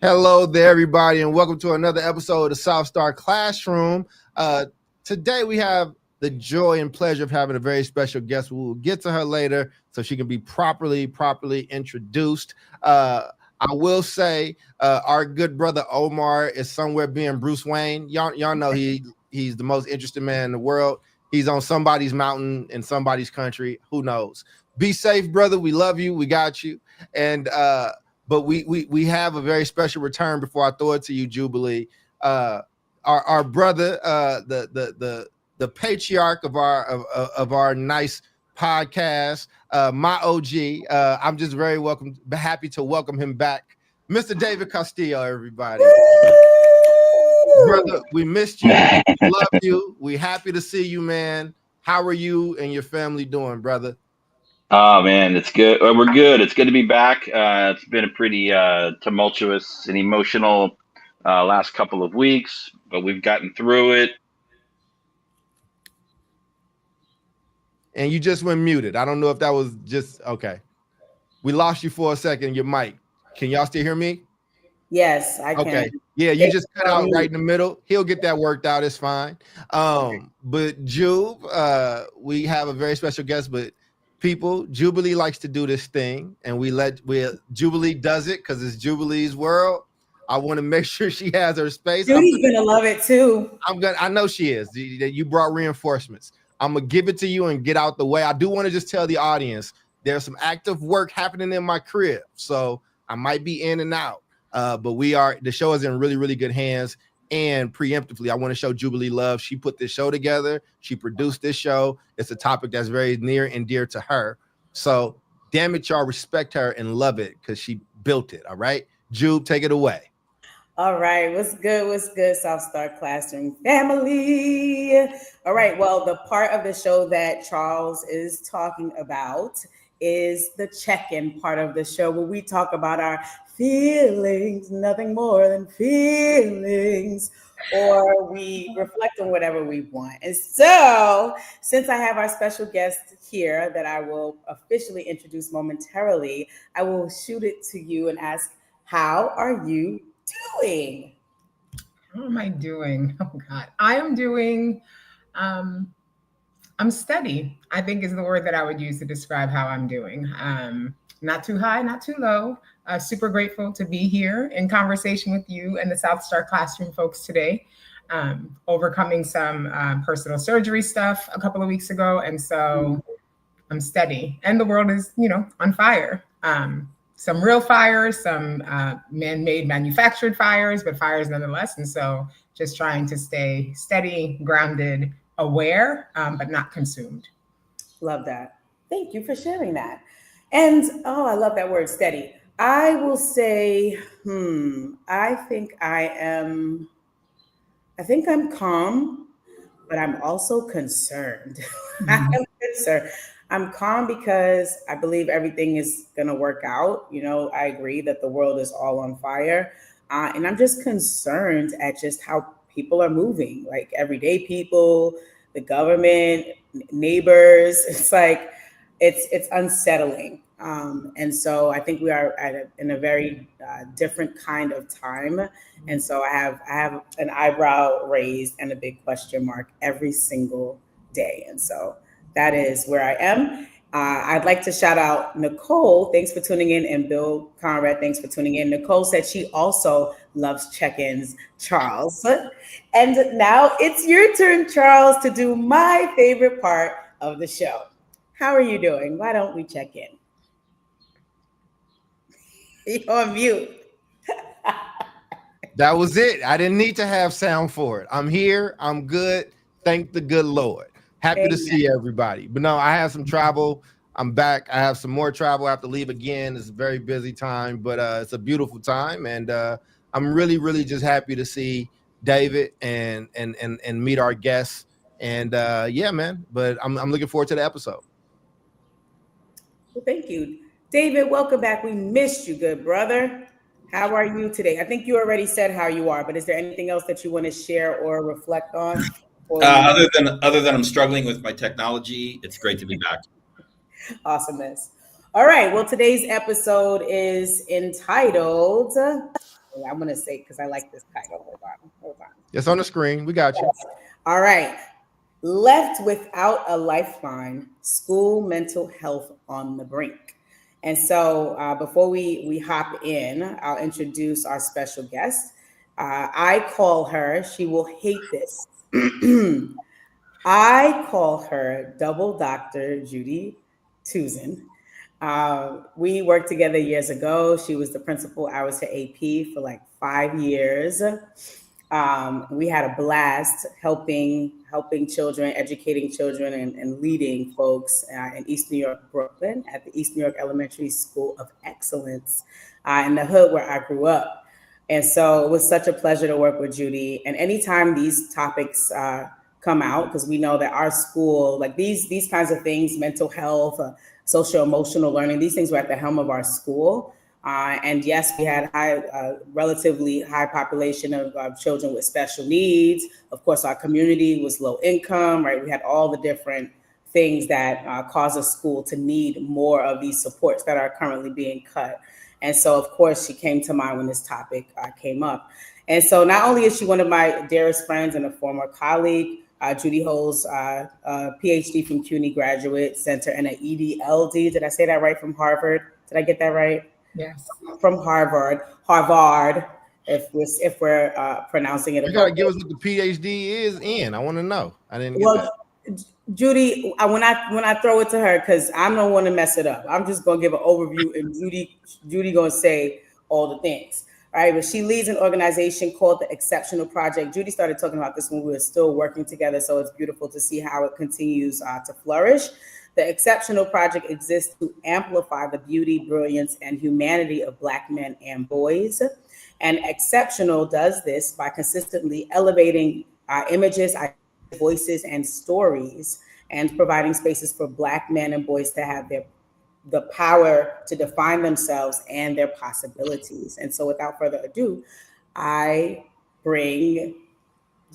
Hello there, everybody, and welcome to another episode of the South Star Classroom. Today we have the joy and pleasure of having a very special guest. We'll get to her later so she can be properly introduced. I will say our good brother Omar is somewhere being Bruce Wayne. Y'all know he's the most interesting man in the world. He's on somebody's mountain in somebody's country. Who knows? Be safe, brother. We love you. We got you. And but we have a very special return before I throw it to you, Jubilee. Our brother, the patriarch of our nice podcast, my OG. I'm just very happy to welcome him back, Mr. David Castillo. Everybody, brother, we missed you. We love you. We happy to see you, man. How are you and your family doing, brother? Oh man, it's good. We're good. It's good to be back. It's been a pretty tumultuous and emotional last couple of weeks, but we've gotten through it. And you just went muted. I don't know if that was just okay. We lost you for a second. Your mic. Can y'all still hear me? Yes, I can. Okay. Yeah, you just cut out right in the middle. He'll get that worked out. It's fine. But Jube, we have a very special guest, but people, Jubilee likes to do this thing, and Jubilee does it because it's Jubilee's world. I want to make sure she has her space. Judy's gonna love it too. I know she is. You brought reinforcements. I'm gonna give it to you and get out the way. I do want to just tell the audience there's some active work happening in my crib, so I might be in and out. But the show is in really good hands. And preemptively, I want to show Jubilee love. She put this show together. She produced this show. It's a topic that's very near and dear to her. So damn it, y'all respect her and love it because she built it. All right, Jube, take it away. All right, what's good, South Star Classroom family? All right, well, the part of the show that Charles is talking about is the check-in part of the show where we talk about our feelings, nothing more than feelings, or we reflect on whatever we want. And so, since I have our special guest here that I will officially introduce momentarily, I will shoot it to you and ask, how are you doing? How am I doing? Oh God, I am doing, I'm steady, I think is the word that I would use to describe how I'm doing. Not too high, not too low. Super grateful to be here in conversation with you and the South Star Classroom folks today. Overcoming some personal surgery stuff a couple of weeks ago. And so I'm steady. And the world is, on fire. Some real fires, some man-made manufactured fires, but fires nonetheless. And so just trying to stay steady, grounded, aware, but not consumed. Love that. Thank you for sharing that. And I love that word, steady. I will say, I think I'm calm, but I'm also concerned. I'm concerned. I'm calm because I believe everything is going to work out. I agree that the world is all on fire. And I'm just concerned at just how people are moving, like everyday people, the government, neighbors. It's like, it's unsettling. And so I think we are in a very different kind of time. And so I have an eyebrow raised and a big question mark every single day. And so that is where I am. I'd like to shout out Nicole. Thanks for tuning in. And Bill Conrad, thanks for tuning in. Nicole said she also loves check-ins, Charles. And now it's your turn, Charles, to do my favorite part of the show. How are you doing? Why don't we check in? You're on mute. That was it. I didn't need to have sound for it. I'm here. I'm good. Thank the good Lord. Happy to see everybody. But no, I have some travel. I'm back. I have some more travel. I have to leave again. It's a very busy time, but it's a beautiful time. And I'm really just happy to see David and meet our guests. And yeah, man. But I'm looking forward to the episode. Well, thank you. David, welcome back. We missed you, good brother. How are you today? I think you already said how you are, but is there anything else that you want to share or reflect on? Other than I'm struggling with my technology, it's great to be back. Awesomeness. All right. Well, today's episode is entitled I'm going to say, because I like this title. Hold on. It's on the screen. We got you. All right. Left without a lifeline, school mental health on the brink. And so before we hop in, I'll introduce our special guest. I call her, she will hate this. I call her Double Dr. Judy Tuzin. We worked together years ago. She was the principal. I was her AP for like 5 years. We had a blast helping children, educating children, and leading folks in East New York, Brooklyn, at the East New York Elementary School of Excellence in the hood where I grew up. And so it was such a pleasure to work with Judy. And anytime these topics come out, because we know that our school, like these kinds of things, mental health, social emotional learning, these things were at the helm of our school. And yes, we had relatively high population of children with special needs. Of course, our community was low income, right? We had all the different things that cause a school to need more of these supports that are currently being cut. And so, of course, she came to mind when this topic came up. And so not only is she one of my dearest friends and a former colleague, Judy holds a PhD from CUNY Graduate Center and an EDLD. Did I say that right? From Harvard? Did I get that right? Yes. From Harvard, if we're pronouncing it. You gotta give us what the PhD is in. I want to know. I didn't get that. Judy, when I throw it to her, because I don't want to mess it up. I'm just gonna give an overview, and Judy gonna say all the things. All right, but she leads an organization called the Exceptional Project. Judy started talking about this when we were still working together, so it's beautiful to see how it continues to flourish. The Exceptional Project exists to amplify the beauty, brilliance, and humanity of Black men and boys. And Exceptional does this by consistently elevating images, voices, and stories, and providing spaces for Black men and boys to have the power to define themselves and their possibilities. And so without further ado, I bring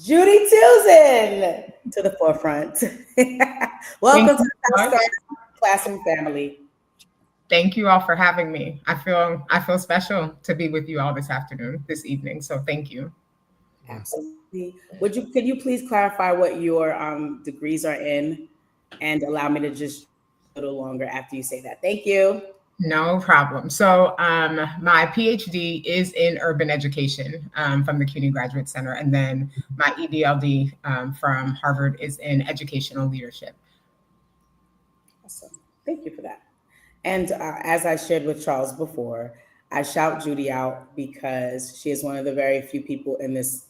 Judy Tuzin to the forefront. Welcome to the South Star Classroom family. Thank you all for having me. I feel special to be with you all this evening. So thank you. Absolutely. Could you please clarify what your degrees are in, and allow me to just a little longer after you say that? Thank you. No problem. So my PhD is in urban education from the CUNY Graduate Center, and then my EDLD from Harvard is in educational leadership. Awesome. Thank you for that. And as I shared with Charles before, I shout Judy out because she is one of the very few people in this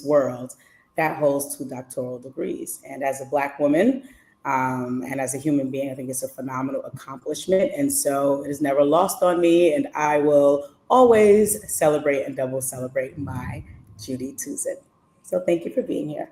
world that holds 2 doctoral degrees. And as a Black woman, and as a human being, I think it's a phenomenal accomplishment. And so it is never lost on me, and I will always celebrate and double celebrate my Judy Tuzin. So thank you for being here.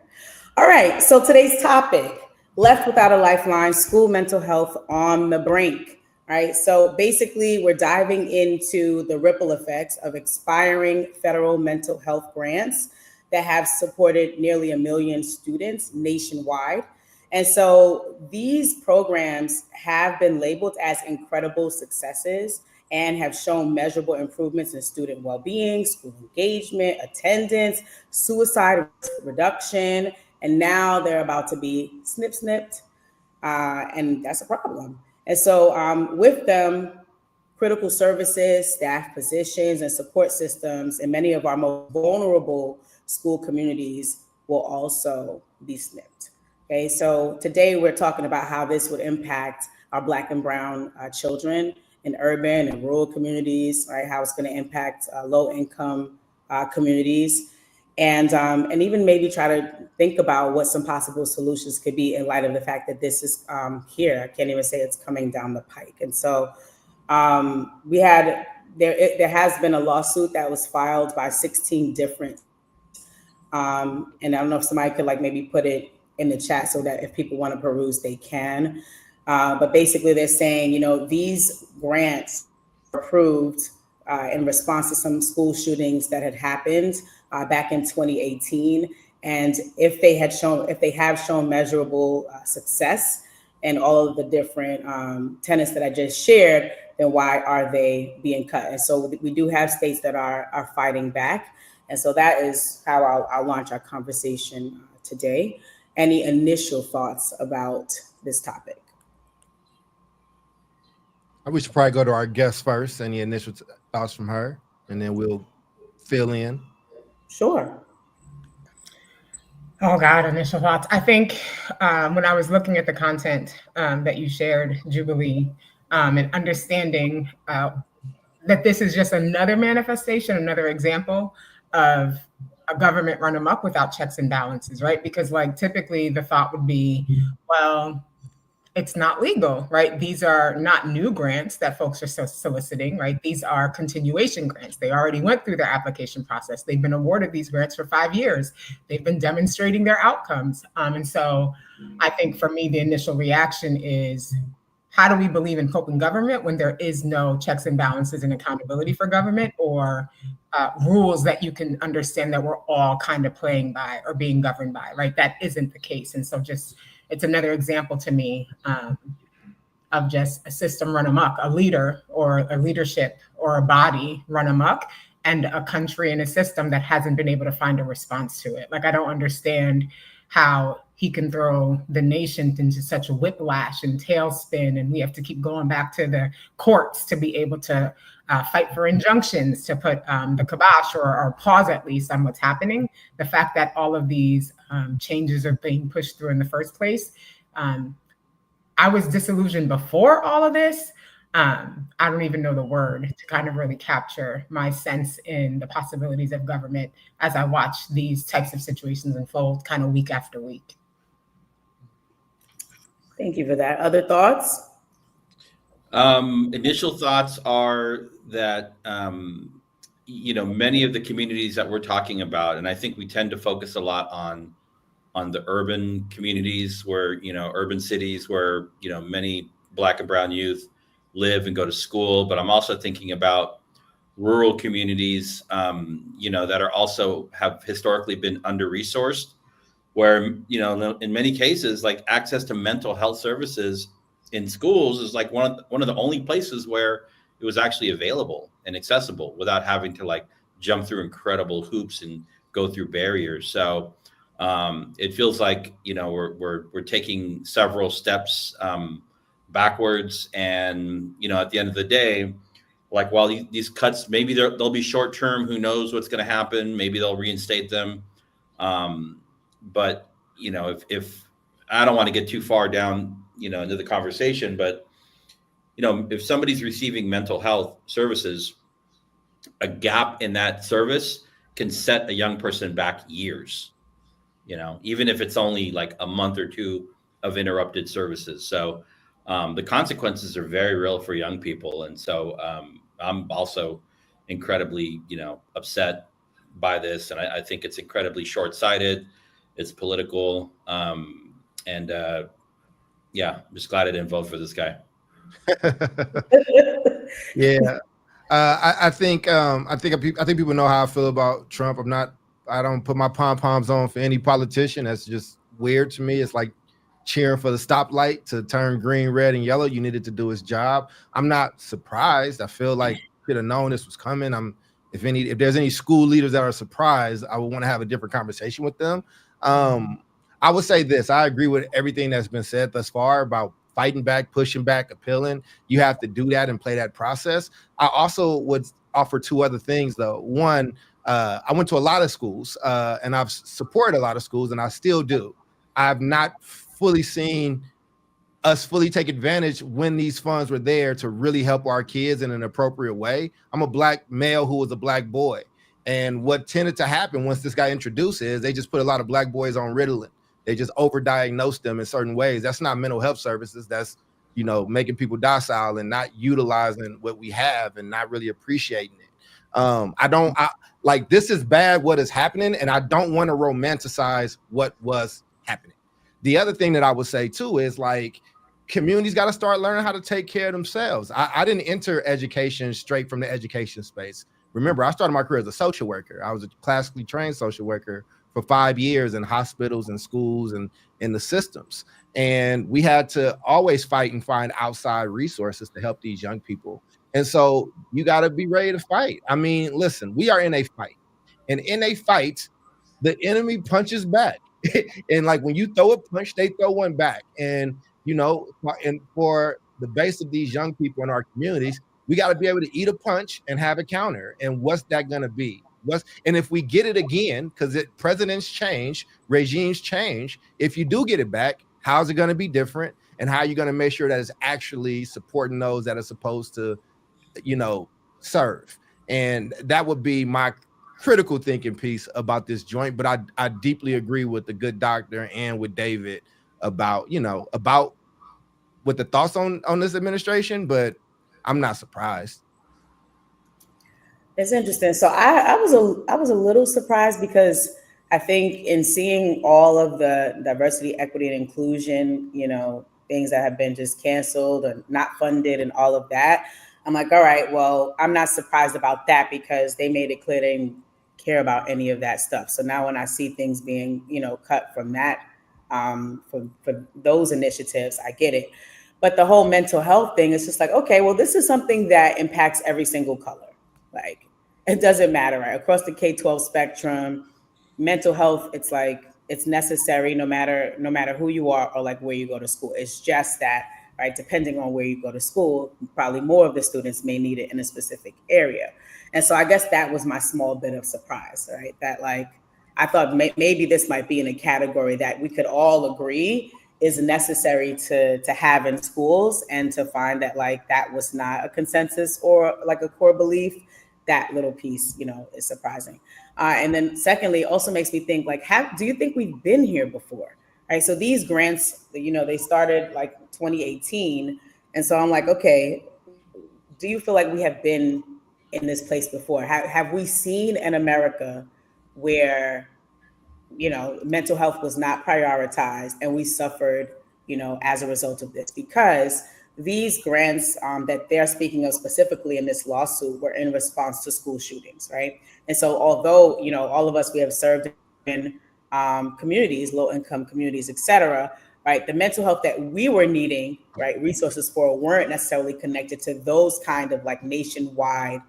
All right, so today's topic, left without a lifeline, school mental health on the brink. Right. So basically, we're diving into the ripple effects of expiring federal mental health grants that have supported nearly 1 million students nationwide. And so these programs have been labeled as incredible successes and have shown measurable improvements in student well-being, school engagement, attendance, suicide reduction, and now they're about to be snipped, and that's a problem. And so with them, critical services, staff positions, and support systems in many of our most vulnerable school communities will also be snipped. Okay, so today we're talking about how this would impact our Black and Brown children in urban and rural communities, right? How it's going to impact low-income communities, and even maybe try to think about what some possible solutions could be in light of the fact that this is here. I can't even say it's coming down the pike. And so there has been a lawsuit that was filed by 16 different, and I don't know if somebody could maybe put it in the chat so that if people want to peruse, they can. But basically they're saying, these grants were approved in response to some school shootings that had happened back in 2018. And if they have shown measurable success and all of the different tenets that I just shared, then why are they being cut? And so we do have states that are fighting back. And so that is how I'll launch our conversation today. Any initial thoughts about this topic? We should probably go to our guest first. Any initial thoughts from her, and then we'll fill in. Sure. Oh God, initial thoughts. I think when I was looking at the content that you shared, Jubilee, and understanding that this is just another manifestation, another example of a government run amok without checks and balances, right? Because like typically the thought would be, well, it's not legal, right? These are not new grants that folks are soliciting, right? These are continuation grants. They already went through their application process. They've been awarded these grants for 5 years. They've been demonstrating their outcomes. And so I think for me, the initial reaction is, how do we believe in open government when there is no checks and balances and accountability for government, or rules that you can understand that we're all kind of playing by or being governed by, right? That isn't the case. And so just, it's another example to me of just a system run amok, a leader or a leadership or a body run amok, and a country and a system that hasn't been able to find a response to it. Like, I don't understand how he can throw the nation into such a whiplash and tailspin, and we have to keep going back to the courts to be able to fight for injunctions to put the kibosh or pause at least on what's happening. The fact that all of these changes are being pushed through in the first place. I was disillusioned before all of this. I don't even know the word to kind of really capture my sense in the possibilities of government as I watch these types of situations unfold kind of week after week. Thank you for that. Other thoughts? Initial thoughts are that, many of the communities that we're talking about, and I think we tend to focus a lot on the urban communities where, urban cities where, many Black and brown youth live and go to school. But I'm also thinking about rural communities, that are also have historically been under-resourced, where, in many cases, like access to mental health services in schools is like one of the only places where it was actually available and accessible without having to like jump through incredible hoops and go through barriers. So it feels like, we're taking several steps backwards, and, at the end of the day, like, while these cuts, maybe they'll be short term, who knows what's going to happen, maybe they'll reinstate them. But, if I don't want to get too far down, into the conversation, but, if somebody's receiving mental health services, a gap in that service can set a young person back years, even if it's only like a month or two of interrupted services. So the consequences are very real for young people. And so I'm also incredibly, upset by this. And I think it's incredibly short-sighted. It's political. I'm just glad I didn't vote for this guy. Yeah. I think people know how I feel about Trump. I don't put my pom-poms on for any politician. That's just weird to me. It's like cheering for the stoplight to turn green, red, and yellow. You needed to do his job. I'm not surprised. I feel like could have known this was coming. If there's any school leaders that are surprised, I would want to have a different conversation with them. I would say this. I agree with everything that's been said thus far about fighting back, pushing back, appealing. You have to do that and play that process. I also would offer two other things, though. One, I went to a lot of schools and I've supported a lot of schools, and I still do. I've not fully seen us fully take advantage when these funds were there to really help our kids in an appropriate way. I'm a Black male who was a Black boy. And what tended to happen once this got introduced is they just put a lot of Black boys on Ritalin. They just overdiagnose them in certain ways. That's not mental health services. That's, making people docile and not utilizing what we have and not really appreciating it. This is bad, what is happening, and I don't want to romanticize what was happening. The other thing that I would say too is communities got to start learning how to take care of themselves. I didn't enter education straight from the education space. Remember, I started my career as a social worker. I was a classically trained social worker for 5 years in hospitals and schools and in the systems. And we had to always fight and find outside resources to help these young people. And so you got to be ready to fight. I mean, listen, we are in a fight. And in a fight, the enemy punches back. And like when you throw a punch, they throw one back. And, you know, and for the base of these young people in our communities, we got to be able to eat a punch and have a counter. And what's that going to be? And if we get it again, because presidents change, regimes change, if you do get it back, how's it going to be different? And how are you going to make sure that it's actually supporting those that are supposed to, you know, serve? And that would be my critical thinking piece about this joint. But I deeply agree with the good doctor and with David about, you know, about with the thoughts on this administration, but I'm not surprised. It's interesting. So I was a little surprised because I think in seeing all of the diversity, equity, and inclusion, you know, things that have been just canceled or not funded and all of that, I'm like, all right, well, I'm not surprised about that because they made it clear they didn't care about any of that stuff. So now when I see things being, you know, cut from that, for those initiatives, I get it. But the whole mental health thing is just like, okay, well, this is something that impacts every single color. Like, it doesn't matter, right? Across the K-12 spectrum, mental health, it's like, it's necessary no matter who you are or like where you go to school. It's just that, right? Depending on where you go to school, probably more of the students may need it in a specific area. And so I guess that was my small bit of surprise, right? That like, I thought maybe this might be in a category that we could all agree is necessary to have in schools, and to find that like that was not a consensus or like a core belief. That little piece, you know, is surprising. And then secondly, also makes me think like, do you think we've been here before? Right. So these grants, you know, they started like 2018. And so I'm like, okay, do you feel like we have been in this place before? Have we seen an America where, you know, mental health was not prioritized and we suffered, you know, as a result of this? Because these grants that they're speaking of specifically in this lawsuit were in response to school shootings, right? And so although, you know, all of us, we have served in communities, low-income communities, et cetera, right? The mental health that we were needing, right, resources for weren't necessarily connected to those kind of like nationwide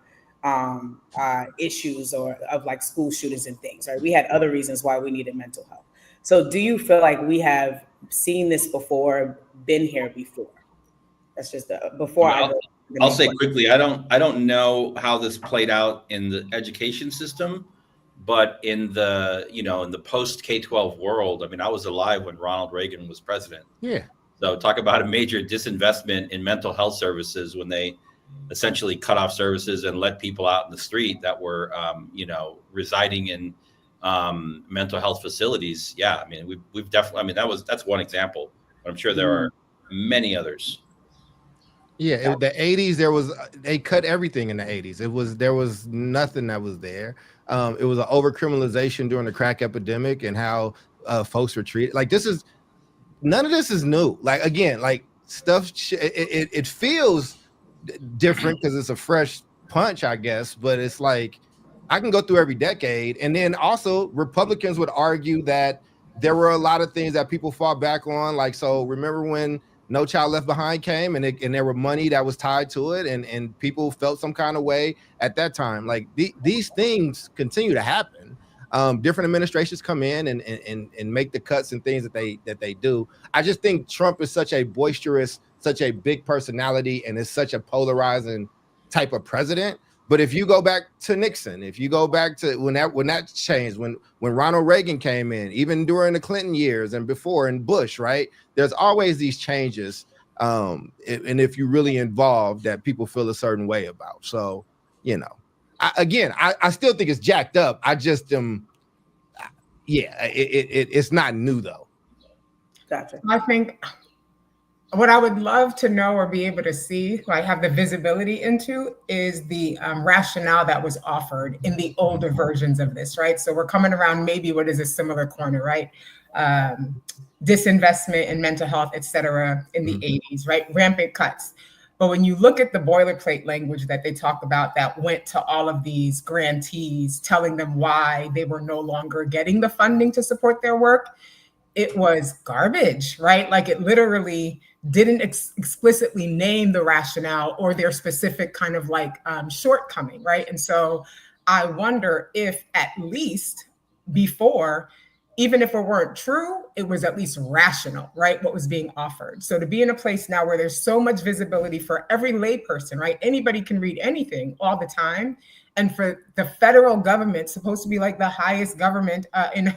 issues or of like school shootings and things, right? We had other reasons why we needed mental health. So do you feel like we have seen this before, been here before? That's just before I'll say quickly, I don't know how this played out in the education system, but in the, you know, in the post K-12 world, I mean, I was alive when Ronald Reagan was president. Yeah. So talk about a major disinvestment in mental health services when they essentially cut off services and let people out in the street that were, you know, residing in mental health facilities. Yeah, I mean, we've definitely, I mean, that's one example, but I'm sure there are many others. Yeah, the 80s, they cut everything in the 80s. There was nothing that was there. It was an overcriminalization during the crack epidemic and how folks were treated. Like none of this is new. Like, again, like stuff, it feels different because it's a fresh punch, I guess, but it's like, I can go through every decade. And then also Republicans would argue that there were a lot of things that people fought back on. Like, so remember when No Child Left Behind came and there were money that was tied to it and people felt some kind of way at that time. Like these things continue to happen. Different administrations come in and make the cuts and things that they do. I just think Trump is such a boisterous, such a big personality, and is such a polarizing type of president. But if you go back to Nixon, if you go back to when that changed, when Ronald Reagan came in, even during the Clinton years and before, and Bush, right? There's always these changes. And if you're really involved, that people feel a certain way about. So, you know, I still think it's jacked up. I just it's not new though. Gotcha. I think what I would love to know or be able to see, like have the visibility into, is the rationale that was offered in the older versions of this, right? So we're coming around maybe what is a similar corner, right? Disinvestment in mental health, et cetera, in the 80s, right? Rampant cuts. But when you look at the boilerplate language that they talk about that went to all of these grantees, telling them why they were no longer getting the funding to support their work, it was garbage, right? Like it literally didn't explicitly name the rationale or their specific kind of like shortcoming, right? And so I wonder if at least before, even if it weren't true, it was at least rational, right? What was being offered. So to be in a place now where there's so much visibility for every layperson, right? Anybody can read anything all the time. And for the federal government, supposed to be like the highest government in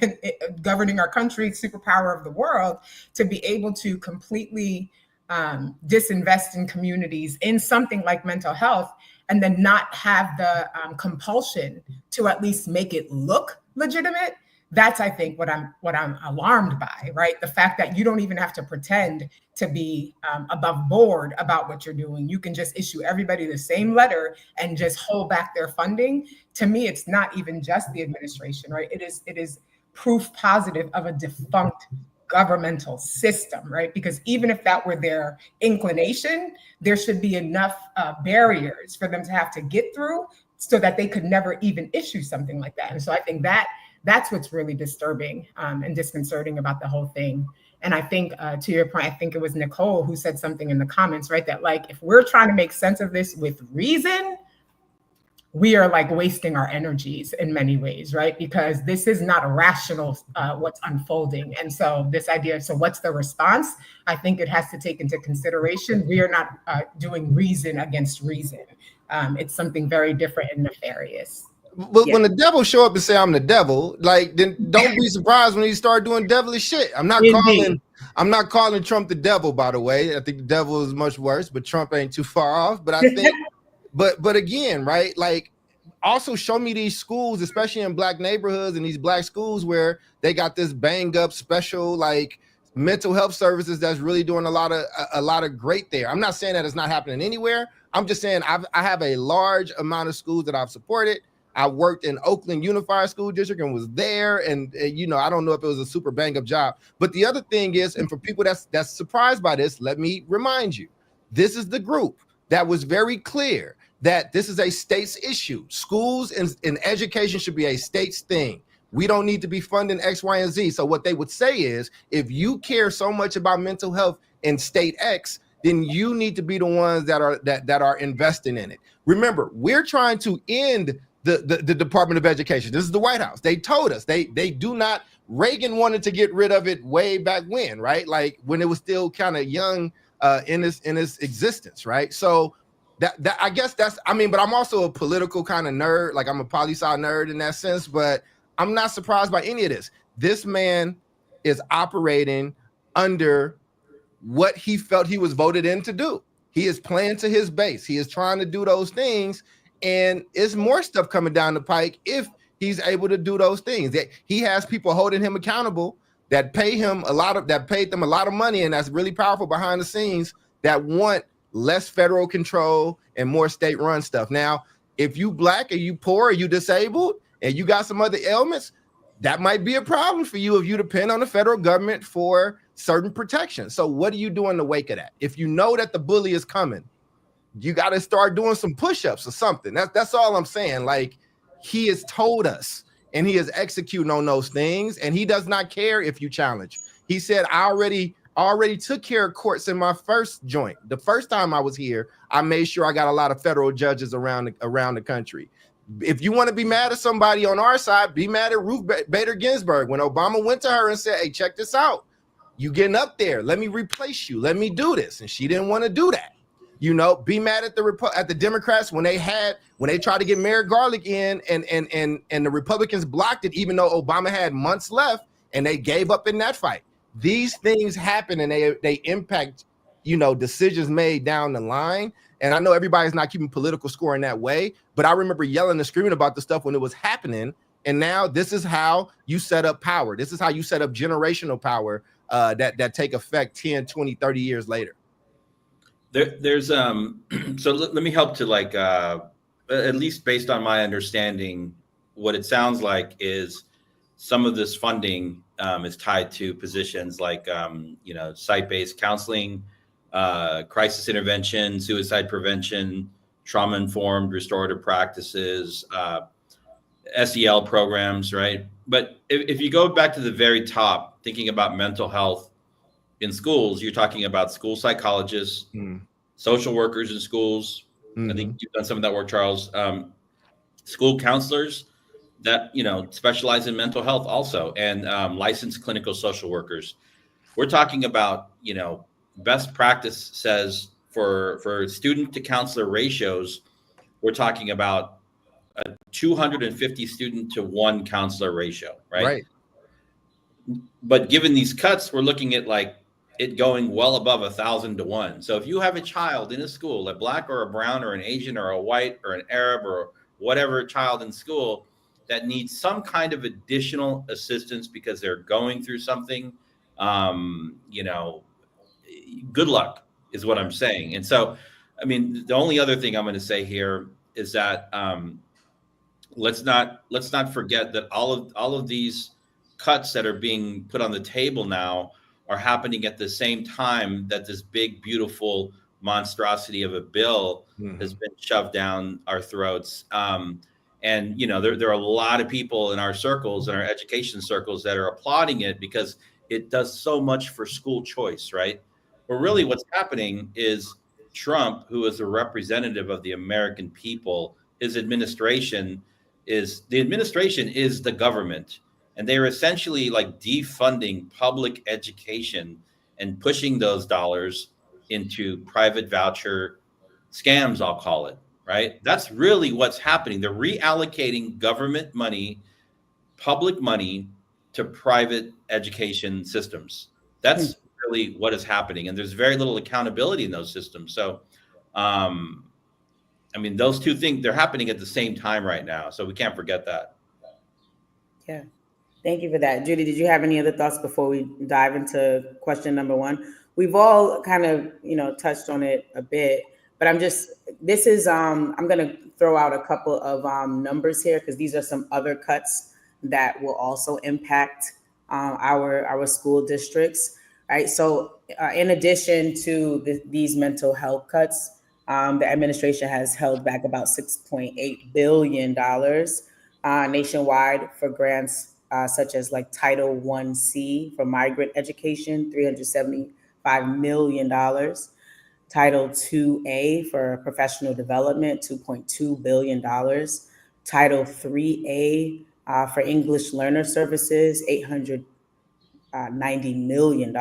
governing our country, superpower of the world, to be able to completely disinvest in communities in something like mental health, and then not have the compulsion to at least make it look legitimate. That's, I think, what I'm alarmed by, right? The fact that you don't even have to pretend to be above board about what you're doing. You can just issue everybody the same letter and just hold back their funding. To me, it's not even just the administration, right? It is proof positive of a defunct governmental system, right? Because even if that were their inclination, there should be enough barriers for them to have to get through so that they could never even issue something like that. And so I think that's what's really disturbing and disconcerting about the whole thing. And I think to your point, I think it was Nicole who said something in the comments, right? That like, if we're trying to make sense of this with reason, we are like wasting our energies in many ways, right? Because this is not a rational what's unfolding. And so this idea, so what's the response? I think it has to take into consideration, we are not doing reason against reason. It's something very different and nefarious. But when the devil show up and say I'm the devil, like, then don't be surprised when he start doing devilish shit. I'm not calling Trump the devil, by the way. I think the devil is much worse, but Trump ain't too far off. But I think, but again, right? Like, also show me these schools, especially in black neighborhoods and these black schools where they got this bang up special like mental health services that's really doing a lot of great there. I'm not saying that it's not happening anywhere. I'm just saying I have a large amount of schools that I've supported. I worked in Oakland Unified School District and was there. And you know, I don't know if it was a super bang up job. But the other thing is, and for people that's surprised by this, let me remind you, this is the group that was very clear that this is a state's issue. Schools and education should be a state's thing. We don't need to be funding X, Y, and Z. So what they would say is, if you care so much about mental health in state X, then you need to be the ones that are investing in it. Remember, we're trying to end the Department of Education. This is the White House. They told us they do not. Reagan wanted to get rid of it way back when, right? Like when it was still kind of young in its existence, right? So that I guess that's, I mean, but I'm also a political kind of nerd. Like I'm a poli-sci nerd in that sense, but I'm not surprised by any of this. This man is operating under what he felt he was voted in to do. He is playing to his base. He is trying to do those things. And it's more stuff coming down the pike if he's able to do those things. That he has people holding him accountable that paid them a lot of money, and that's really powerful behind the scenes, that want less federal control and more state-run stuff. Now, if you black or you poor or you disabled and you got some other ailments, that might be a problem for you if you depend on the federal government for certain protection. So what do you do in the wake of that? If you know that the bully is coming, you got to start doing some push-ups or something. That's all I'm saying. Like, he has told us and he is executing on those things, and he does not care if you challenge. He said, I already took care of courts in my first joint. The first time I was here, I made sure I got a lot of federal judges around the country. If you want to be mad at somebody on our side, be mad at Ruth Bader Ginsburg. When Obama went to her and said, hey, check this out. You getting up there. Let me replace you. Let me do this. And she didn't want to do that. You know, be mad at the Democrats when they tried to get Merrick Garland in and the Republicans blocked it, even though Obama had months left and they gave up in that fight. These things happen and they impact, you know, decisions made down the line. And I know everybody's not keeping political score in that way, but I remember yelling and screaming about the stuff when it was happening. And now this is how you set up power. This is how you set up generational power that take effect 10, 20, 30 years later. There's so let me help to like at least based on my understanding, what it sounds like is some of this funding is tied to positions like you know, site-based counseling crisis intervention, suicide prevention, trauma-informed restorative practices, SEL programs, right? But if you go back to the very top, thinking about mental health in schools, you're talking about school psychologists, social workers in schools. I think you've done some of that work, Charles. School counselors that, specialize in mental health also, and licensed clinical social workers. We're talking about, best practice says for student to counselor ratios, we're talking about a 250 student to 1 counselor ratio, right? But given these cuts, we're looking at like it going well above 1,000 to 1. So if you have a child in a school, a Black or a brown or an Asian or a white or an Arab or whatever child in school that needs some kind of additional assistance because they're going through something, good luck is what I'm saying. And so, I mean, the only other thing I'm going to say here is that let's not forget that all of these cuts that are being put on the table now are happening at the same time that this big, beautiful monstrosity of a bill has been shoved down our throats. And, there are a lot of people in our circles, in our education circles, that are applauding it because it does so much for school choice, right? But really what's happening is Trump, who is a representative of the American people, his administration is the government. And they're essentially like defunding public education and pushing those dollars into private voucher scams, I'll call it, right? That's really what's happening. They're reallocating government money, public money, to private education systems. That's really what is happening. And there's very little accountability in those systems. So, those two things, they're happening at the same time right now. So we can't forget that. Yeah. Thank you for that. Judy, did you have any other thoughts before we dive into question number 1? We've all kind of, touched on it a bit, but I'm going to throw out a couple of numbers here because these are some other cuts that will also impact our school districts, right? So in addition to these mental health cuts, the administration has held back about $6.8 billion nationwide for grants such as like Title I-C for migrant education, $375 million. Title II-A for professional development, $2.2 billion. Title III-A for English learner services, $890 million.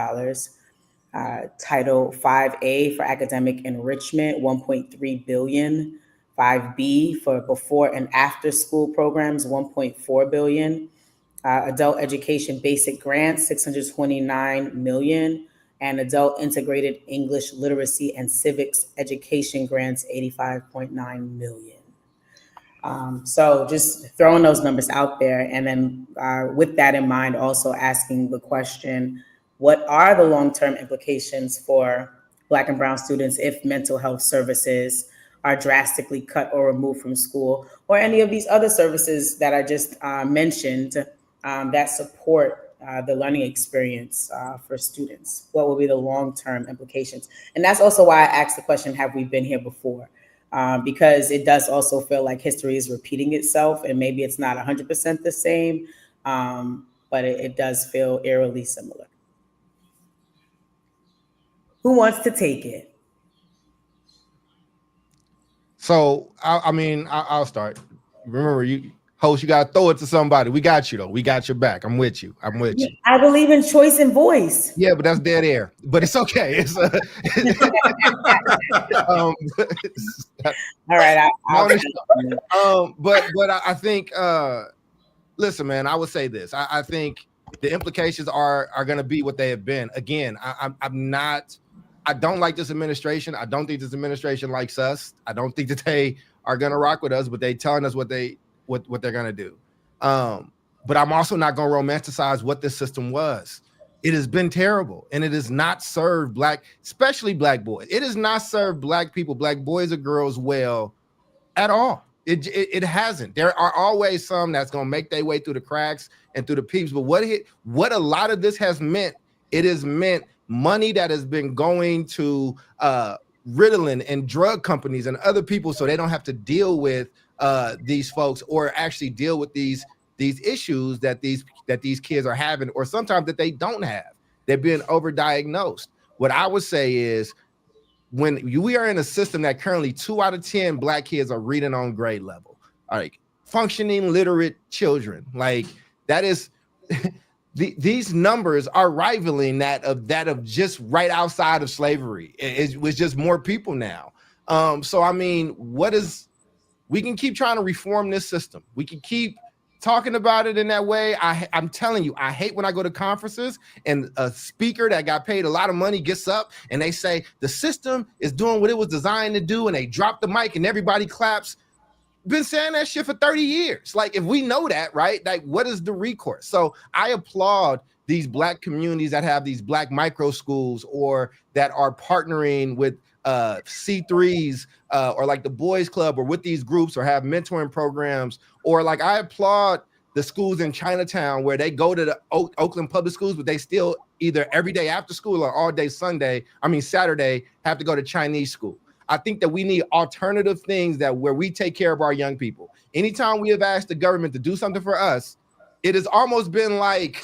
Title V-A for academic enrichment, $1.3 billion. 5B for before and after school programs, $1.4 billion. Adult education basic grants, $629 million. And adult integrated English literacy and civics education grants, $85.9 million. So just throwing those numbers out there. And then with that in mind, also asking the question, what are the long-term implications for Black and Brown students if mental health services are drastically cut or removed from school, or any of these other services that I just mentioned that support the learning experience for students? What will be the long-term implications? And that's also why I asked the question, have we been here before? Because it does also feel like history is repeating itself, and maybe it's not 100% the same, but it does feel eerily similar. Who wants to take it? So, I'll start. Remember, you host, you got to throw it to somebody. We got you, though. We got your back. I'm with you. I believe in choice and voice. Yeah, but that's dead air. But it's okay. It's all right. But I think, listen, man, I would say this. I think the implications are going to be what they have been. Again, I don't like this administration. I don't think this administration likes us. I don't think that they are going to rock with us, but they telling us what they're going to do. But I'm also not going to romanticize what this system was. It has been terrible, and it has not served especially Black boys. It has not served Black people, Black boys or girls well at all. It hasn't. There are always some that's going to make their way through the cracks and through the peeps. But what a lot of this has meant, it has meant money that has been going to Ritalin and drug companies and other people, so they don't have to deal with these folks or actually deal with these issues that these kids are having, or sometimes that they don't have. They're being overdiagnosed. What I would say is, when we are in a system that currently 2 out of 10 Black kids are reading on grade level, like functioning literate children, like that is these numbers are rivaling that of just right outside of slavery. It was just more people now. So I mean, we can keep trying to reform this system. We can keep talking about it in that way. I'm telling you, I hate when I go to conferences and a speaker that got paid a lot of money gets up and they say the system is doing what it was designed to do, and they drop the mic and everybody claps. Been saying that shit for 30 years. Like, if we know that, right? Like, what is the recourse? So I applaud these Black communities that have these Black micro schools, or that are partnering with C3s or like the Boys Club, or with these groups, or have mentoring programs, or like I applaud the schools in Chinatown where they go to the Oakland public schools, but they still either every day after school or all day Saturday have to go to Chinese school. I think that we need alternative things where we take care of our young people. Anytime we have asked the government to do something for us, it has almost been like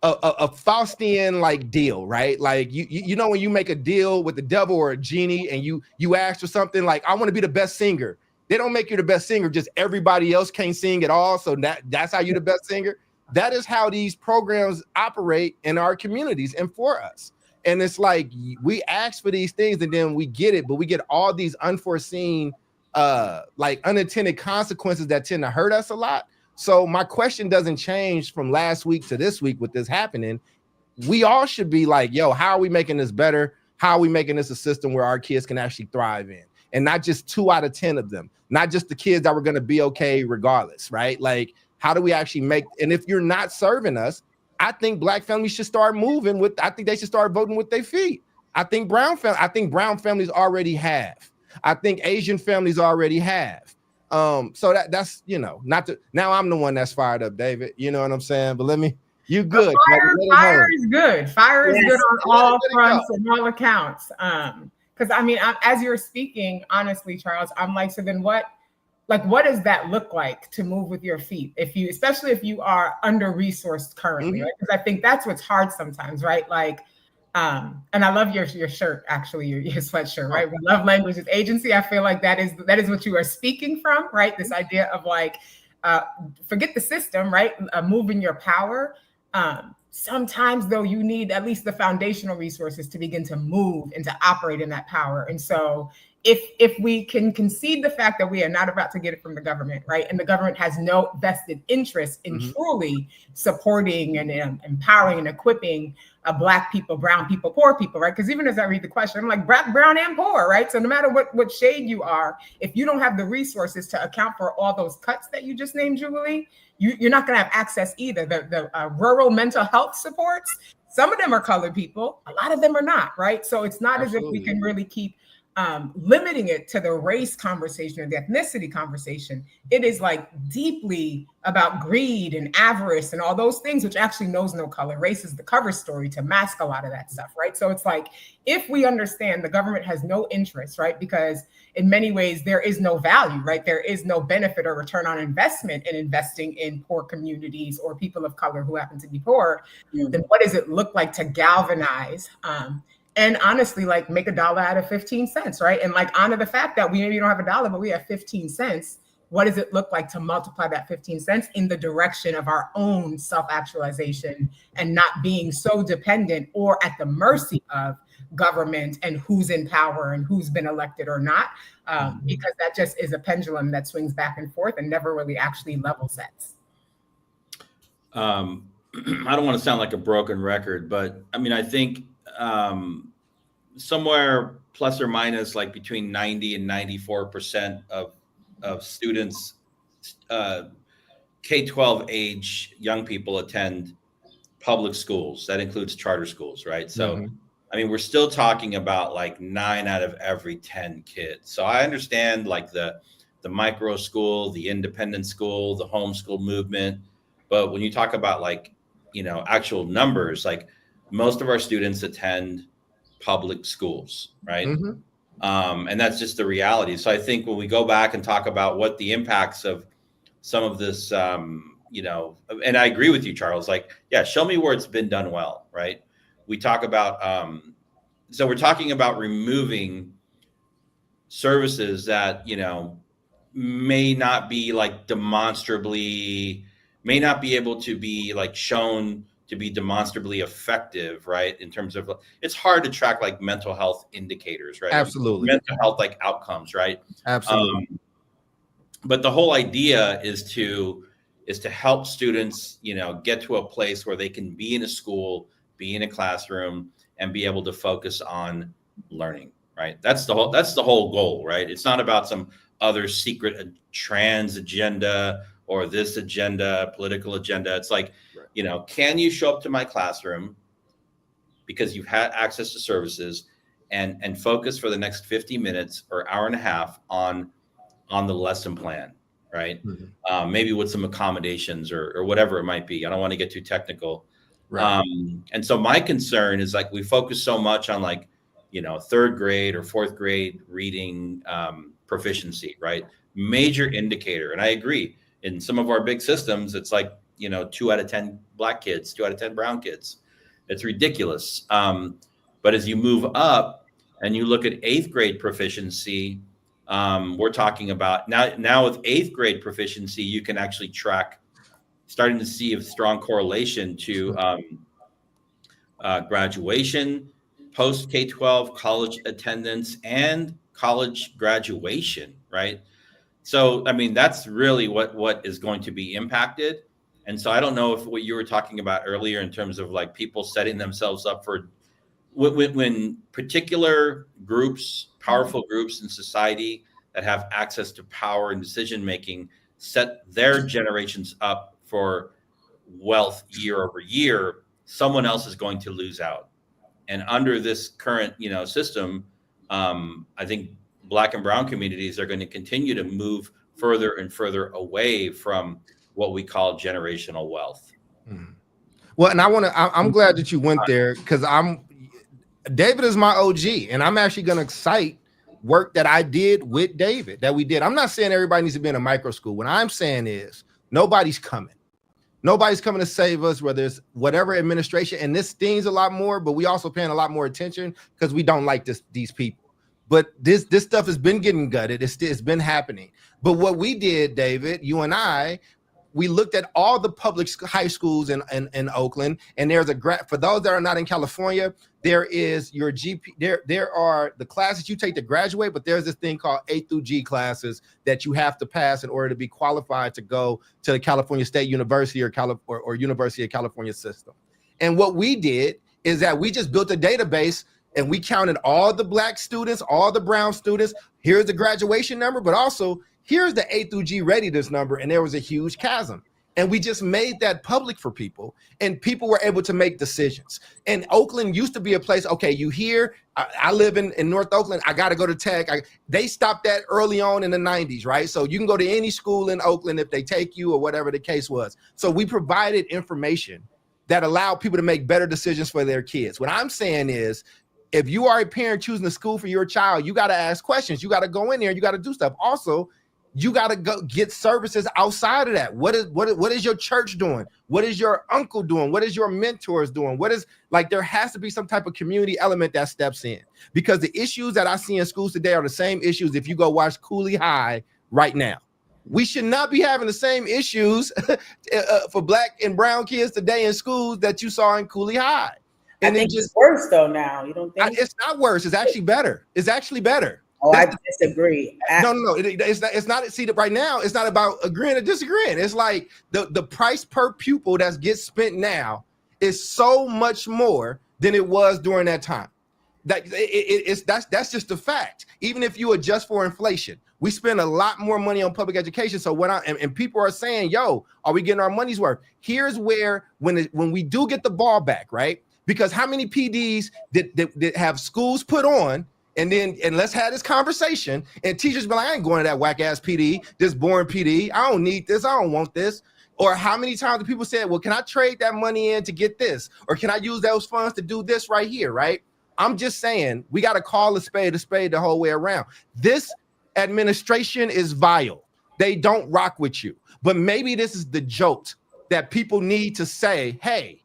a Faustian like deal, right? Like you know when you make a deal with the devil or a genie and you ask for something like, I want to be the best singer. They don't make you the best singer, just everybody else can't sing at all. So that's how you're the best singer. That is how these programs operate in our communities and for us. And it's like we ask for these things and then we get it, but we get all these unforeseen, like unintended consequences that tend to hurt us a lot. So my question doesn't change from last week to this week with this happening. We all should be like, yo, how are we making this better? How are we making this a system where our kids can actually thrive in? And not just 2 out of 10 of them, not just the kids that were going to be okay regardless, right? Like, how do we actually make, and if you're not serving us, I think Black families should start moving I think they should start voting with their feet. I think brown families already have. I think Asian families already have. So that's, now I'm the one that's fired up, David. You know what I'm saying? But you good. Fire is good. Fire is good on all fronts and all accounts. Because I mean, as you're speaking, honestly, Charles, I'm like, so then what does that look like to move with your feet? Especially if you are under-resourced currently, mm-hmm. right? Because I think that's what's hard sometimes, right? Like, and I love your shirt, actually, your sweatshirt, right? We love language as agency. I feel like that is what you are speaking from, right? This idea of like, forget the system, right? Moving your power. Sometimes though, you need at least the foundational resources to begin to move and to operate in that power. And so if we can concede the fact that we are not about to get it from the government, right? And the government has no vested interest in mm-hmm. truly supporting and empowering and equipping Black people, brown people, poor people, right? Because even as I read the question, I'm like, Black, brown, and poor, right? So no matter what shade you are, if you don't have the resources to account for all those cuts that you just named, Jubilee, you're not going to have access either. The rural mental health supports, some of them are colored people, a lot of them are not, right? So it's not Absolutely. As if we can really keep limiting it to the race conversation or the ethnicity conversation. It is like deeply about greed and avarice and all those things, which actually knows no color. Race is the cover story to mask a lot of that stuff, right? So it's like, if we understand the government has no interest, right? Because in many ways, there is no value, right? There is no benefit or return on investment in investing in poor communities or people of color who happen to be poor. Mm-hmm. Then what does it look like to galvanize and honestly, like, make $1 out of 15 cents, right? And like, honor the fact that we maybe don't have $1, but we have 15 cents. What does it look like to multiply that 15 cents in the direction of our own self-actualization and not being so dependent or at the mercy of government and who's in power and who's been elected or not? Because that just is a pendulum that swings back and forth and never really actually level sets. I don't want to sound like a broken record, but I mean, I think somewhere plus or minus like between 90 and 94% of students, K-12 age young people attend public schools. That includes charter schools, right? So, mm-hmm. I mean, we're still talking about like 9 out of every 10 kids. So I understand like the micro school, the independent school, the homeschool movement. But when you talk about like, actual numbers, like most of our students attend public schools, right? Mm-hmm. And that's just the reality. So I think when we go back and talk about what the impacts of some of this, you know, and I agree with you, Charles, like, yeah, show me where it's been done well, right? We talk about, so we're talking about removing services that, you know, may not be like demonstrably, may not be able to be like shown to be demonstrably effective, right? In terms of, it's hard to track like mental health indicators, right? Absolutely. Mental health like outcomes, right? Absolutely. But the whole idea is to help students, you know, get to a place where they can be in a school, be in a classroom, and be able to focus on learning, right? That's the whole goal, right? It's not about some other secret trans agenda or this agenda, political agenda. It's like, right, you know, can you show up to my classroom because you've had access to services and focus for the next 50 minutes or hour and a half on the lesson plan, right? Mm-hmm. Maybe with some accommodations or whatever it might be. I don't want to get too technical. Right. And so my concern is like, we focus so much on like, you know, third grade or fourth grade reading proficiency, right? Major indicator. And I agree, in some of our big systems, it's like, you know, 2 out of 10 Black kids, 2 out of 10 brown kids. It's ridiculous. But as you move up and you look at 8th grade proficiency, we're talking about now with 8th grade proficiency, you can actually track, starting to see a strong correlation to graduation, post K-12, college attendance, and college graduation, right? So, I mean, that's really what is going to be impacted. And so I don't know if what you were talking about earlier in terms of like people setting themselves up for when particular groups, powerful groups in society that have access to power and decision making set their generations up for wealth year over year, someone else is going to lose out. And under this current, you know, system, I think Black and brown communities are going to continue to move further and further away from what we call generational wealth. Mm-hmm. Well, and I'm glad that you went there, because David is my OG, and I'm actually going to cite work that I did with David, that we did. I'm not saying everybody needs to be in a micro school. What I'm saying is nobody's coming. Nobody's coming to save us, whether it's whatever administration, and this stings a lot more, but we also paying a lot more attention because we don't like these people. But this stuff has been getting gutted. It's been happening. But what we did, David, you and I, we looked at all the public high schools in Oakland, and there's for those that are not in California, there is your GP. There are the classes you take to graduate, but there's this thing called A through G classes that you have to pass in order to be qualified to go to the California State University or University of California system. And what we did is that we just built a database, and we counted all the Black students, all the brown students. Here's the graduation number, but also here's the A through G readiness number, and there was a huge chasm. And we just made that public for people, and people were able to make decisions. And Oakland used to be a place, okay, you hear, I live in North Oakland, I got to go to Tech. They stopped that early on in the 90s, right? So you can go to any school in Oakland if they take you or whatever the case was. So we provided information that allowed people to make better decisions for their kids. What I'm saying is, if you are a parent choosing a school for your child, you got to ask questions. You got to go in there and you got to do stuff. Also, you got to go get services outside of that. What is your church doing? What is your uncle doing? What is your mentors doing? There has to be some type of community element that steps in, because the issues that I see in schools today are the same issues if you go watch Cooley High right now. We should not be having the same issues for Black and brown kids today in schools that you saw in Cooley High. And I think it's worse though now. You don't think? It's not worse. It's actually better. It's actually better. Oh, I disagree. No. It's not. See, right now, it's not about agreeing or disagreeing. It's like the price per pupil that gets spent now is so much more than it was during that time. That's just a fact. Even if you adjust for inflation, we spend a lot more money on public education. So and people are saying, "Yo, are we getting our money's worth?" Here's where when we do get the ball back, right? Because how many PDs that have schools put on, and let's have this conversation, and teachers be like, I ain't going to that whack ass PD, this boring PD. I don't need this. I don't want this. Or how many times do people say, well, can I trade that money in to get this? Or can I use those funds to do this right here, right? I'm just saying we got to call a spade the whole way around. This administration is vile. They don't rock with you. But maybe this is the jolt that people need to say, hey,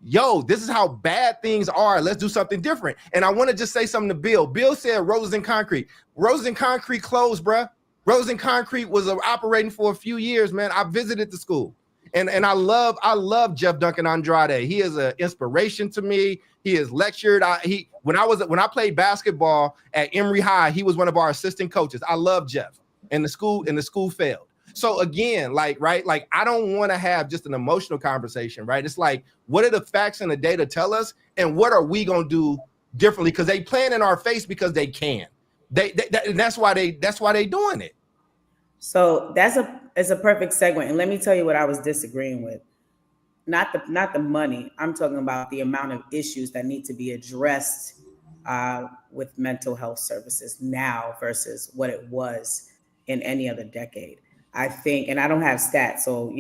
yo, this is how bad things are. Let's do something different. And I want to just say something to Bill. Bill said Roses and Concrete. Roses and Concrete closed, bruh. Roses and Concrete was operating for a few years, man. I visited the school. And I love Jeff Duncan Andrade. He is an inspiration to me. He has lectured. When I played basketball at Emory High, he was one of our assistant coaches. I love Jeff. And the school failed. So again, I don't want to have just an emotional conversation, right? It's like, what are the facts and the data tell us, and what are we gonna do differently? Because they playing in our face because they can. And that's why they doing it. So it's a perfect segue. And let me tell you what I was disagreeing with. Not the money. I'm talking about the amount of issues that need to be addressed with mental health services now versus what it was in any other decade. I think, and I don't have stats, so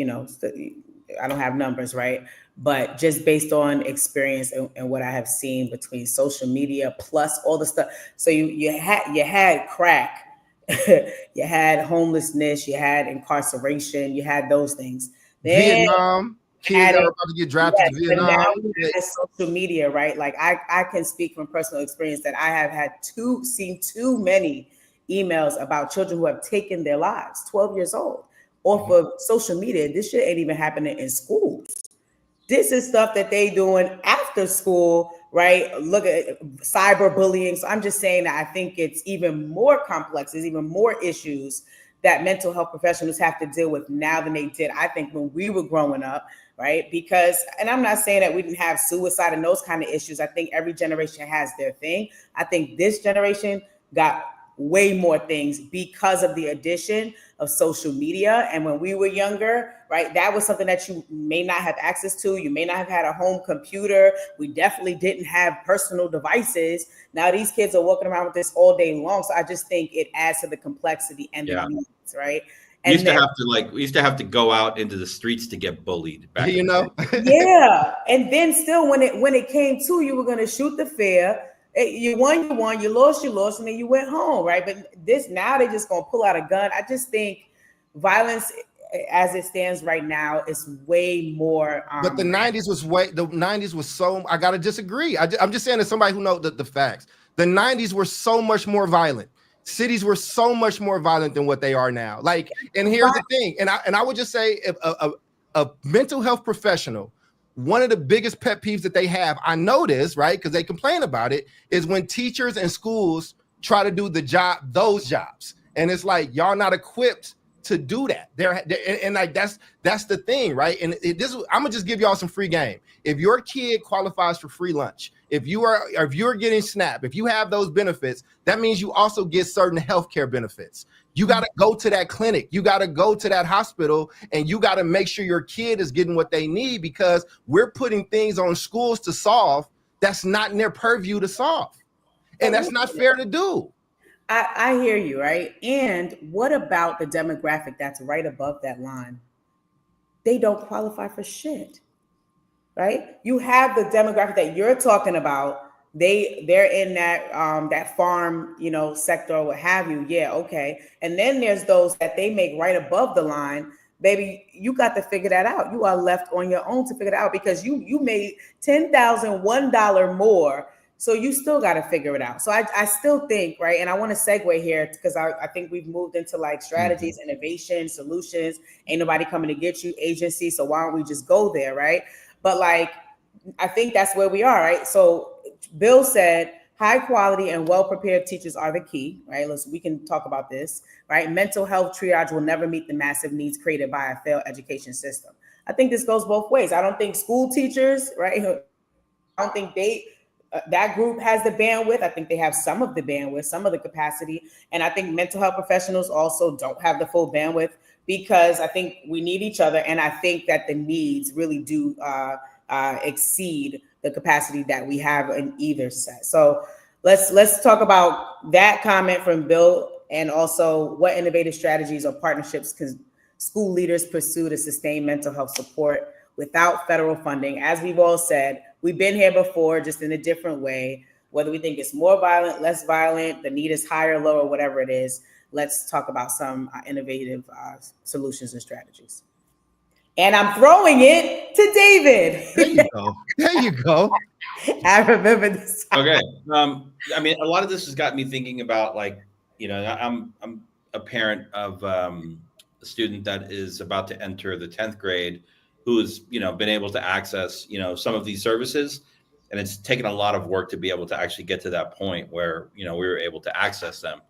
I don't have numbers, right? But just based on experience and what I have seen between social media plus all the stuff. So you had crack. You had homelessness, you had incarceration, you had those things. Then Vietnam, kids that were about to get drafted to Vietnam. Now you have social media, right? Like I can speak from personal experience that I have seen too many emails about children who have taken their lives, 12 years old, off of social media. This shit ain't even happening in schools. This is stuff that they doing after school, right? Look at cyberbullying. So I'm just saying that I think it's even more complex. There's even more issues that mental health professionals have to deal with now than they did, I think, when we were growing up, right? Because, and I'm not saying that we didn't have suicide and those kind of issues. I think every generation has their thing. I think this generation got way more things because of the addition of social media. And when we were younger, right, that was something that you may not have access to. You may not have had a home computer. We definitely didn't have personal devices. Now these kids are walking around with this all day long. So I just think it adds to the complexity and the needs, right? And we used to have to go out into the streets to get bullied back. Yeah. And then still when it came to, you were going to shoot the fair. You won, you lost, and then you went home, right? But now they're just gonna pull out a gun. I just think violence, as it stands right now, is way more. But the '90s was so. I gotta disagree. I'm just saying, as somebody who knows the facts, the '90s were so much more violent. Cities were so much more violent than what they are now. Like, and here's the thing, and I would just say, if a mental health professional, one of the biggest pet peeves that they have, I know this, right, because they complain about it, is when teachers and schools try to do those jobs. And it's like, y'all not equipped to do that. And like that's the thing, right? And I'm gonna just give y'all some free game. If your kid qualifies for free lunch, if you're getting SNAP, if you have those benefits, that means you also get certain healthcare benefits. You got to go to that clinic. You got to go to that hospital, and you got to make sure your kid is getting what they need, because we're putting things on schools to solve that's not in their purview to solve. And that's not fair to do. I hear you, right? And what about the demographic that's right above that line? They don't qualify for shit, right? You have the demographic that you're talking about. They're in that farm, sector or what have you. Yeah, okay. And then there's those that they make right above the line. Baby, you got to figure that out. You are left on your own to figure it out, because you made $10,001 more. So you still got to figure it out. So I still think, right, and I want to segue here, because I think we've moved into like strategies, innovation, solutions. Ain't nobody coming to get you, agency. So why don't we just go there, right? But like, I think that's where we are, right? So Bill said high quality and well-prepared teachers are the key, right? We can talk about this, right? Mental health triage will never meet the massive needs created by a failed education system. I think this goes both ways. I don't think school teachers, right? I don't think that group has the bandwidth. I think they have some of the bandwidth, some of the capacity. And I think mental health professionals also don't have the full bandwidth, because I think we need each other. And I think that the needs really do exceed the capacity that we have in either set. So let's talk about that comment from Bill, and also what innovative strategies or partnerships school leaders pursue to sustain mental health support without federal funding. As we've all said, we've been here before, just in a different way. Whether we think it's more violent, less violent, the need is higher, lower, whatever it is, let's talk about some innovative solutions and strategies. And I'm throwing it to David. There you go. There you go. I remember this. Okay. I mean, a lot of this has got me thinking about, like, you know, I'm a parent of a student that is about to enter the 10th grade, who's, you know, been able to access, you know, some of these services. And it's taken a lot of work to be able to actually get to that point where, you know, we were able to access them.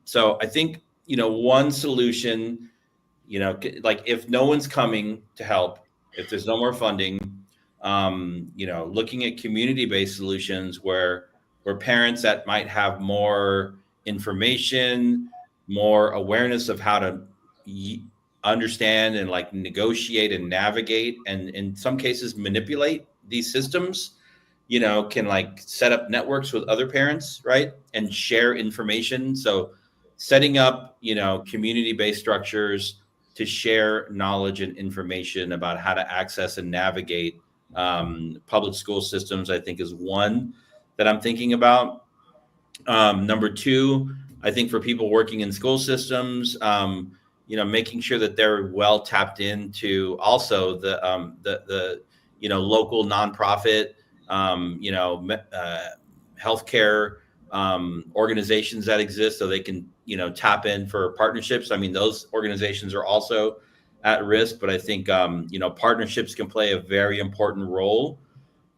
So I think, you know, one solution, you know, like if no one's coming to help, if there's no more funding, you know, looking at community-based solutions where parents that might have more information, more awareness of how to understand and like negotiate and navigate, and in some cases manipulate these systems, you know, can like set up networks with other parents, right, and share information. So setting up, you know, community-based structures to share knowledge and information about how to access and navigate public school systems, I think, is one that I'm thinking about. Number two, I think for people working in school systems, you know, making sure that they're well tapped into also the you know, local nonprofit, you know, healthcare organizations that exist, so they can, you know, tap in for partnerships. I mean, those organizations are also at risk, but I think, you know, partnerships can play a very important role.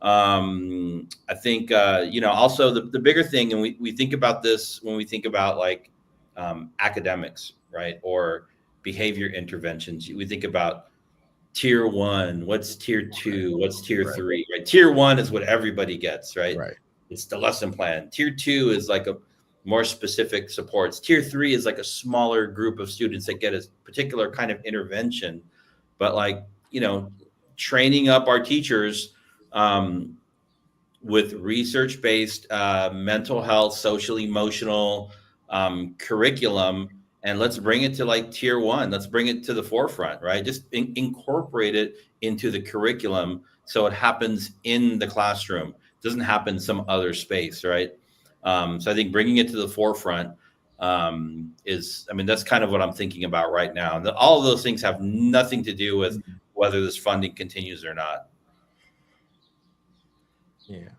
I think, you know, also the bigger thing, and we think about this when we think about like academics, right, or behavior interventions. We think about tier one, what's tier two, what's tier three, right? Tier one is what everybody gets, right? It's the lesson plan. Tier two is like a more specific supports. Tier three is like a smaller group of students that get a particular kind of intervention. But like, you know, training up our teachers with research-based mental health, social, emotional curriculum, and let's bring it to like tier one. Let's bring it to the forefront, right? Just incorporate it into the curriculum so it happens in the classroom. It doesn't happen some other space, right? So I think bringing it to the forefront is, I mean, that's kind of what I'm thinking about right now. And all of those things have nothing to do with whether this funding continues or not. Yeah.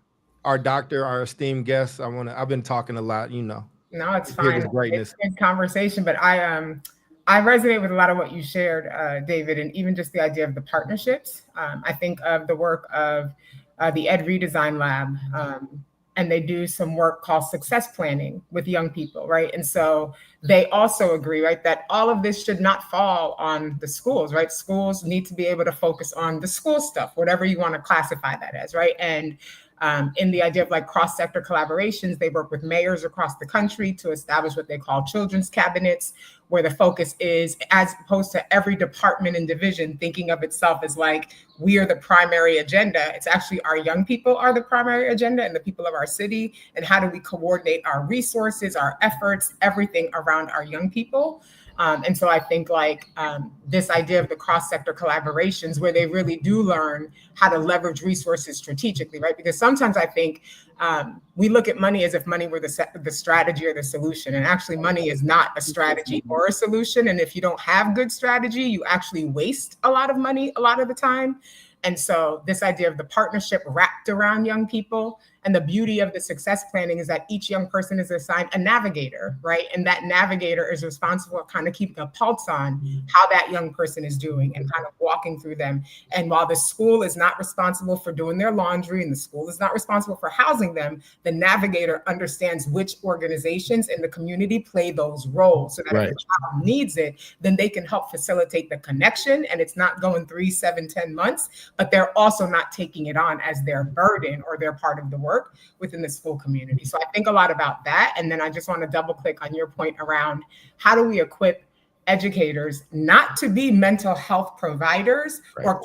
Our doctor, our esteemed guest, I've been talking a lot, you know. No, it's fine. Greatness. It's a good conversation, but I resonate with a lot of what you shared, David, and even just the idea of the partnerships. I think of the work of the Ed Redesign Lab, and they do some work called success planning with young people, right? And so they also agree, right, that all of this should not fall on the schools, right? Schools need to be able to focus on the school stuff, whatever you want to classify that as, right? And in the idea of like cross-sector collaborations, they work with mayors across the country to establish what they call children's cabinets, where the focus is, as opposed to every department and division thinking of itself as like, we are the primary agenda. It's actually our young people are the primary agenda and the people of our city. And how do we coordinate our resources, our efforts, everything around our young people? And so I think like this idea of the cross-sector collaborations where they really do learn how to leverage resources strategically, right? Because sometimes I think we look at money as if money were the strategy or the solution. And actually money is not a strategy or a solution. And if you don't have good strategy, you actually waste a lot of money a lot of the time. And so this idea of the partnership wrapped around young people, and the beauty of the success planning is that each young person is assigned a navigator, right? And that navigator is responsible for kind of keeping a pulse on how that young person is doing and kind of walking through them. And while the school is not responsible for doing their laundry and the school is not responsible for housing them, the navigator understands which organizations in the community play those roles so that if the child needs it, then they can help facilitate the connection. And it's not going 3, 7, 10 months, but they're also not taking it on as their burden or their part of the work within the school community. So I think a lot about that. And then I just want to double click on your point around how do we equip educators not to be mental health providers, right, or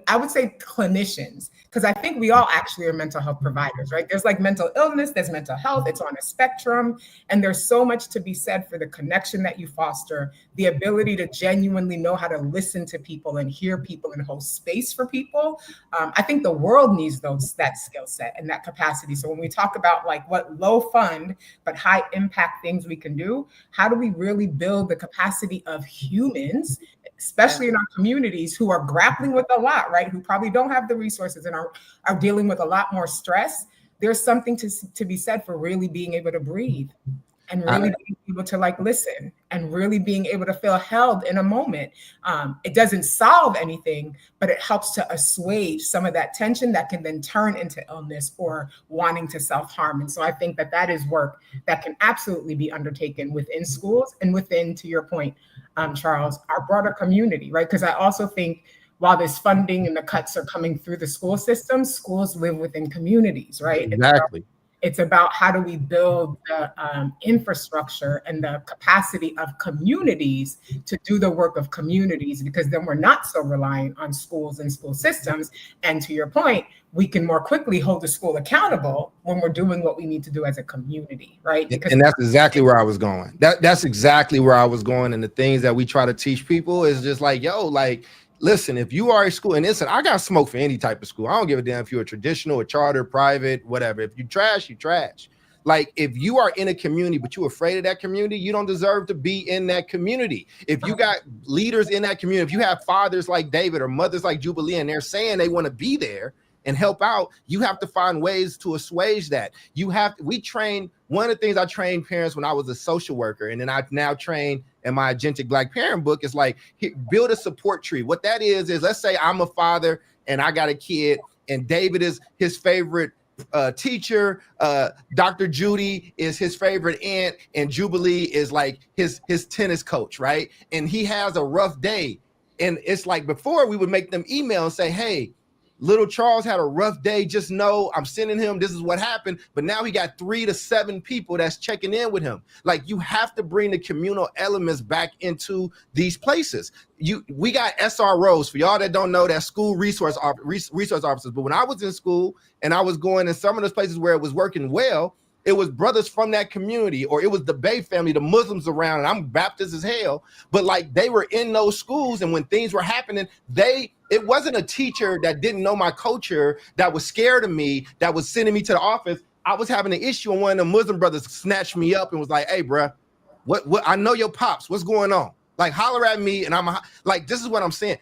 I would say clinicians, because I think we all actually are mental health providers, right? There's like mental illness, there's mental health, it's on a spectrum, and there's so much to be said for the connection that you foster, the ability to genuinely know how to listen to people and hear people and hold space for people. I think the world needs that skill set and that capacity. So when we talk about like what low fund but high impact things we can do, how do we really build the capacity of humans, especially in our communities, who are grappling with a lot, right? Who probably don't have the resources and are dealing with a lot more stress. There's something to be said for really being able to breathe and really being able to like listen and really being able to feel held in a moment. It doesn't solve anything, but it helps to assuage some of that tension that can then turn into illness or wanting to self-harm. And so I think that is work that can absolutely be undertaken within schools and within, to your point, Charles, our broader community, right? Because I also think while this funding and the cuts are coming through the school system, schools live within communities, right? Exactly. It's about how do we build the infrastructure and the capacity of communities to do the work of communities, because then we're not so reliant on schools and school systems. And to your point, we can more quickly hold the school accountable when we're doing what we need to do as a community, right? Because and that's exactly where I was going. That's exactly where I was going. And the things that we try to teach people is just like, yo, like, listen, if you are a school, and listen, I got smoke for any type of school. I don't give a damn if you're a traditional, a charter, private, whatever. If you trash, you trash. Like, if you are in a community, but you're afraid of that community, you don't deserve to be in that community. If you got leaders in that community, if you have fathers like David or mothers like Jubilee, and they're saying they want to be there and help out, you have to find ways to assuage that. One of the things I trained parents when I was a social worker, and then I now train in my Agentic Black Parent book, is like, build a support tree. What that is let's say I'm a father and I got a kid, and David is his favorite teacher, Dr. Judy is his favorite aunt, and Jubilee is like his tennis coach, right? And he has a rough day. And it's like, before we would make them email and say, hey, little Charles had a rough day. Just know I'm sending him. This is what happened. But now he got 3 to 7 people that's checking in with him. Like, you have to bring the communal elements back into these places. We got SROs, for y'all that don't know, that school resource officers. But when I was in school and I was going in some of those places where it was working well, it was brothers from that community, or it was the Bay family, the Muslims around, and I'm Baptist as hell. But like, they were in those schools, and when things were happening, it wasn't a teacher that didn't know my culture, that was scared of me, that was sending me to the office. I was having an issue, and one of the Muslim brothers snatched me up and was like, hey, bruh, what I know your pops, what's going on? Like, holler at me. And this is what I'm saying.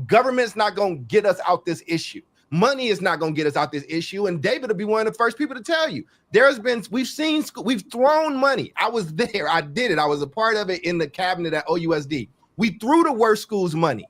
Government's not going to get us out this issue. Money is not going to get us out this issue. And David will be one of the first people to tell you. We've thrown money. I was there. I did it. I was a part of it in the cabinet at OUSD. We threw the worst schools money.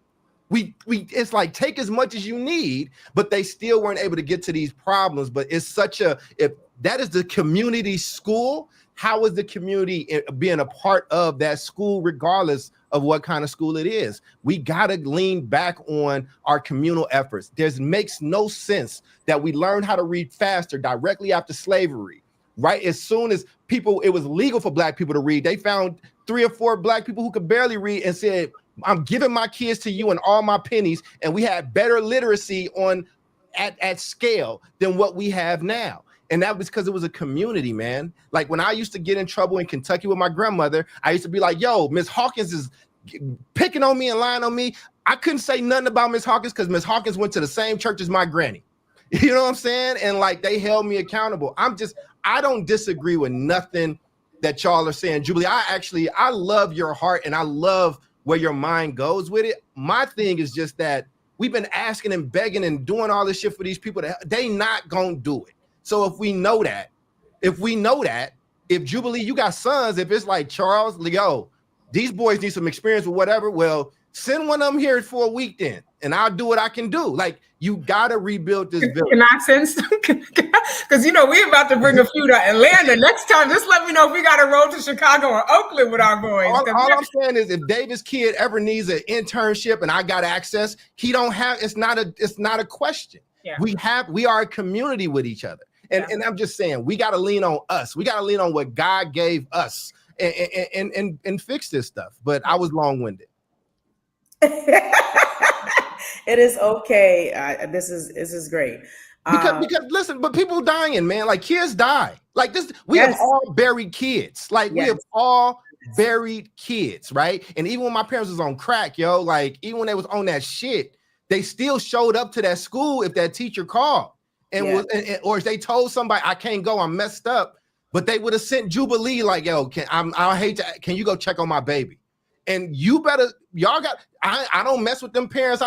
It's like, take as much as you need, but they still weren't able to get to these problems. But it's if that is the community school, how is the community being a part of that school, regardless of what kind of school it is? We got to lean back on our communal efforts. Makes no sense that we learned how to read faster directly after slavery, right? As soon as it was legal for Black people to read, they found 3 or 4 Black people who could barely read and said, I'm giving my kids to you and all my pennies. And we had better literacy at scale than what we have now. And that was because it was a community, man. Like, when I used to get in trouble in Kentucky with my grandmother, I used to be like, yo, Miss Hawkins is picking on me and lying on me. I couldn't say nothing about Miss Hawkins because Miss Hawkins went to the same church as my granny. You know what I'm saying? And like, they held me accountable. I don't disagree with nothing that y'all are saying. Jubilee, I love your heart, and I love where your mind goes with it. My thing is just that we've been asking and begging and doing all this shit for these people that they not gonna do it. So if Jubilee, you got sons, if it's like, Charles, Leo, these boys need some experience with whatever, well, send one of them here for a week then, and I'll do what I can do. Like, you gotta rebuild this village. Can I send some? Because we're about to bring a few to Atlanta. Next time, just let me know if we got to roll to Chicago or Oakland with our boys. All I'm saying is, if David's kid ever needs an internship and I got access, it's not a question. Yeah. We are a community with each other. And I'm just saying, we got to lean on us. We got to lean on what God gave us. and fix this stuff. But I was long-winded. It is okay. This is great. Because listen, but people dying, man. Like kids die. Like this, we have all buried kids. Like we have all buried kids, right? And even when my parents was on crack, yo, like even when they was on that shit, they still showed up to that school if that teacher called or if they told somebody I can't go, I'm messed up. But they would have sent Jubilee like, yo, can you go check on my baby? And you better, I don't mess with them parents.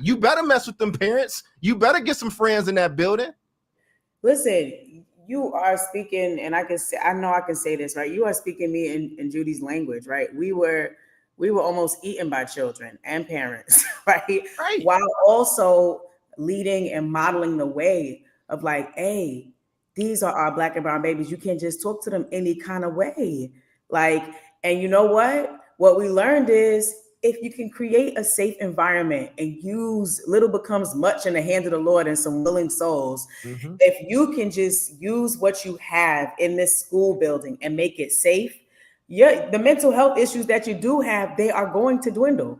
You better mess with them parents. You better get some friends in that building. Listen, you are speaking, and I know I can say this, right? You are speaking me in Judy's language, right? We were almost eaten by children and parents, right? While also leading and modeling the way of like, hey, these are our Black and brown babies. You can't just talk to them any kind of way. Like, and you know what? What we learned is if you can create a safe environment and use little becomes much in the hand of the Lord and some willing souls. Mm-hmm. If you can just use what you have in this school building and make it safe, the mental health issues that you do have, they are going to dwindle.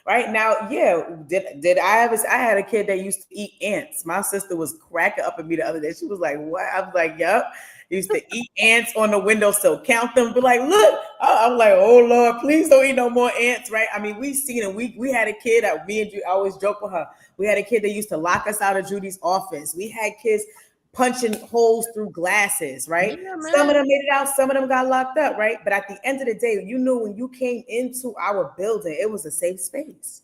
Right now. Did I had a kid that used to eat ants. My sister was cracking up at me the other day. She was like, what? I was like, yep. Used to eat ants on the windowsill, count them, be like, look. I'm like, oh Lord, please don't eat no more ants, right? I mean, we've seen it. We had a kid that me and Judy, I always joke with her. We had a kid that used to lock us out of Judy's office. We had kids punching holes through glasses, right? Yeah, some of them made it out, some of them got locked up, right? But at the end of the day, you knew when you came into our building, it was a safe space.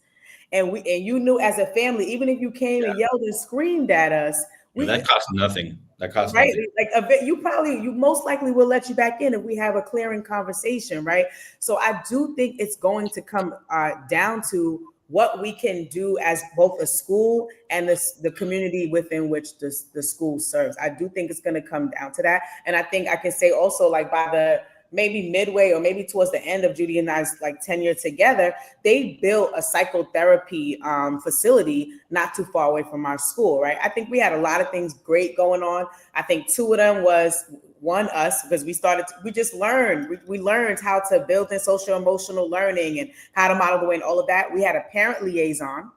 And you knew as a family, even if you came and yelled and screamed at us, that cost nothing. That costs right. nothing. Like you most likely will let you back in if we have a clearing conversation, right? So I do think it's going to come down to what we can do as both a school and the community within which the school serves. I do think it's going to come down to that, and I think I can say also like by the maybe midway or maybe towards the end of Judy and I's like tenure together, they built a psychotherapy facility not too far away from our school, right? I think we had a lot of things great going on. I think two of them was one, us, because we just learned. We learned how to build in social emotional learning and how to model the way and all of that. We had a parent liaison,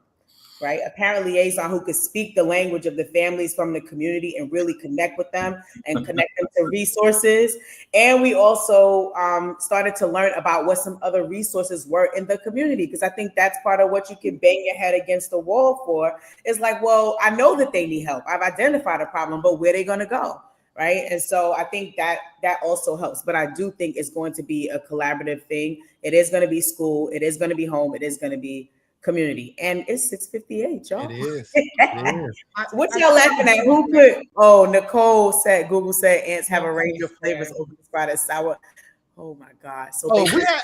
right? A parent liaison who could speak the language of the families from the community and really connect with them and connect them to resources. And we also started to learn about what some other resources were in the community, because I think that's part of what you can bang your head against the wall for. Is like, well, I know that they need help. I've identified a problem, but where are they going to go? Right. And so I think that also helps. But I do think it's going to be a collaborative thing. It is going to be school. It is going to be home. It is going to be community. And it's 6:58, y'all. It is. What y'all laughing at? Who put? Oh, Nicole said, Google said ants have a range of flavors over the spot as sour. Oh my God. So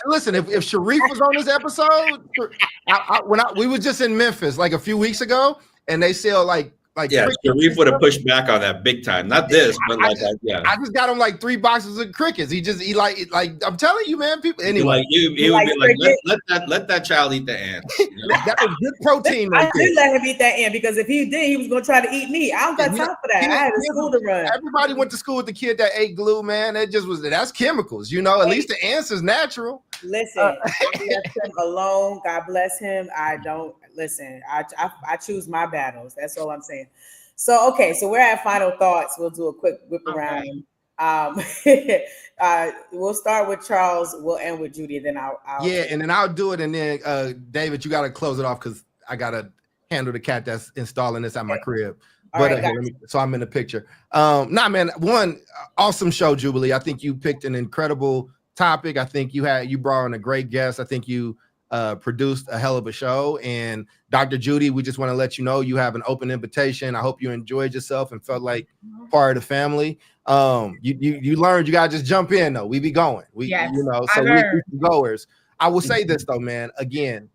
listen, if Sharif was on this episode, we was just in Memphis like a few weeks ago, and they sell like Sharif would have pushed back on that big time. Not this, but I just got him like 3 boxes of crickets. He like I'm telling you, man. People anyway. He would be like, let that child eat the ants. You know? That was good protein. I did let him eat that ant because if he did, he was gonna try to eat me. I don't got time for that. I had a school to run. Everybody went to school with the kid that ate glue, man. That's chemicals, you know. At least the ants is natural. Listen, I left him alone. God bless him. I don't listen. I choose my battles. That's all I'm saying. So okay, so we're at final thoughts. We'll do a quick whip around. We'll start with Charles. We'll end with Judy, and then I'll and then I'll do it. And then David, you got to close it off because I got to handle the cat that's installing this at my crib. So I'm in the picture. Man, one awesome show, Jubilee. I think you picked an incredible topic. I think you brought on a great guest. I think you produced a hell of a show. And Dr. Judy, we just want to let you know you have an open invitation. I hope you enjoyed yourself and felt like part of the family. You learned you gotta just jump in though. We be going. We goers. I will say this though, man. Again,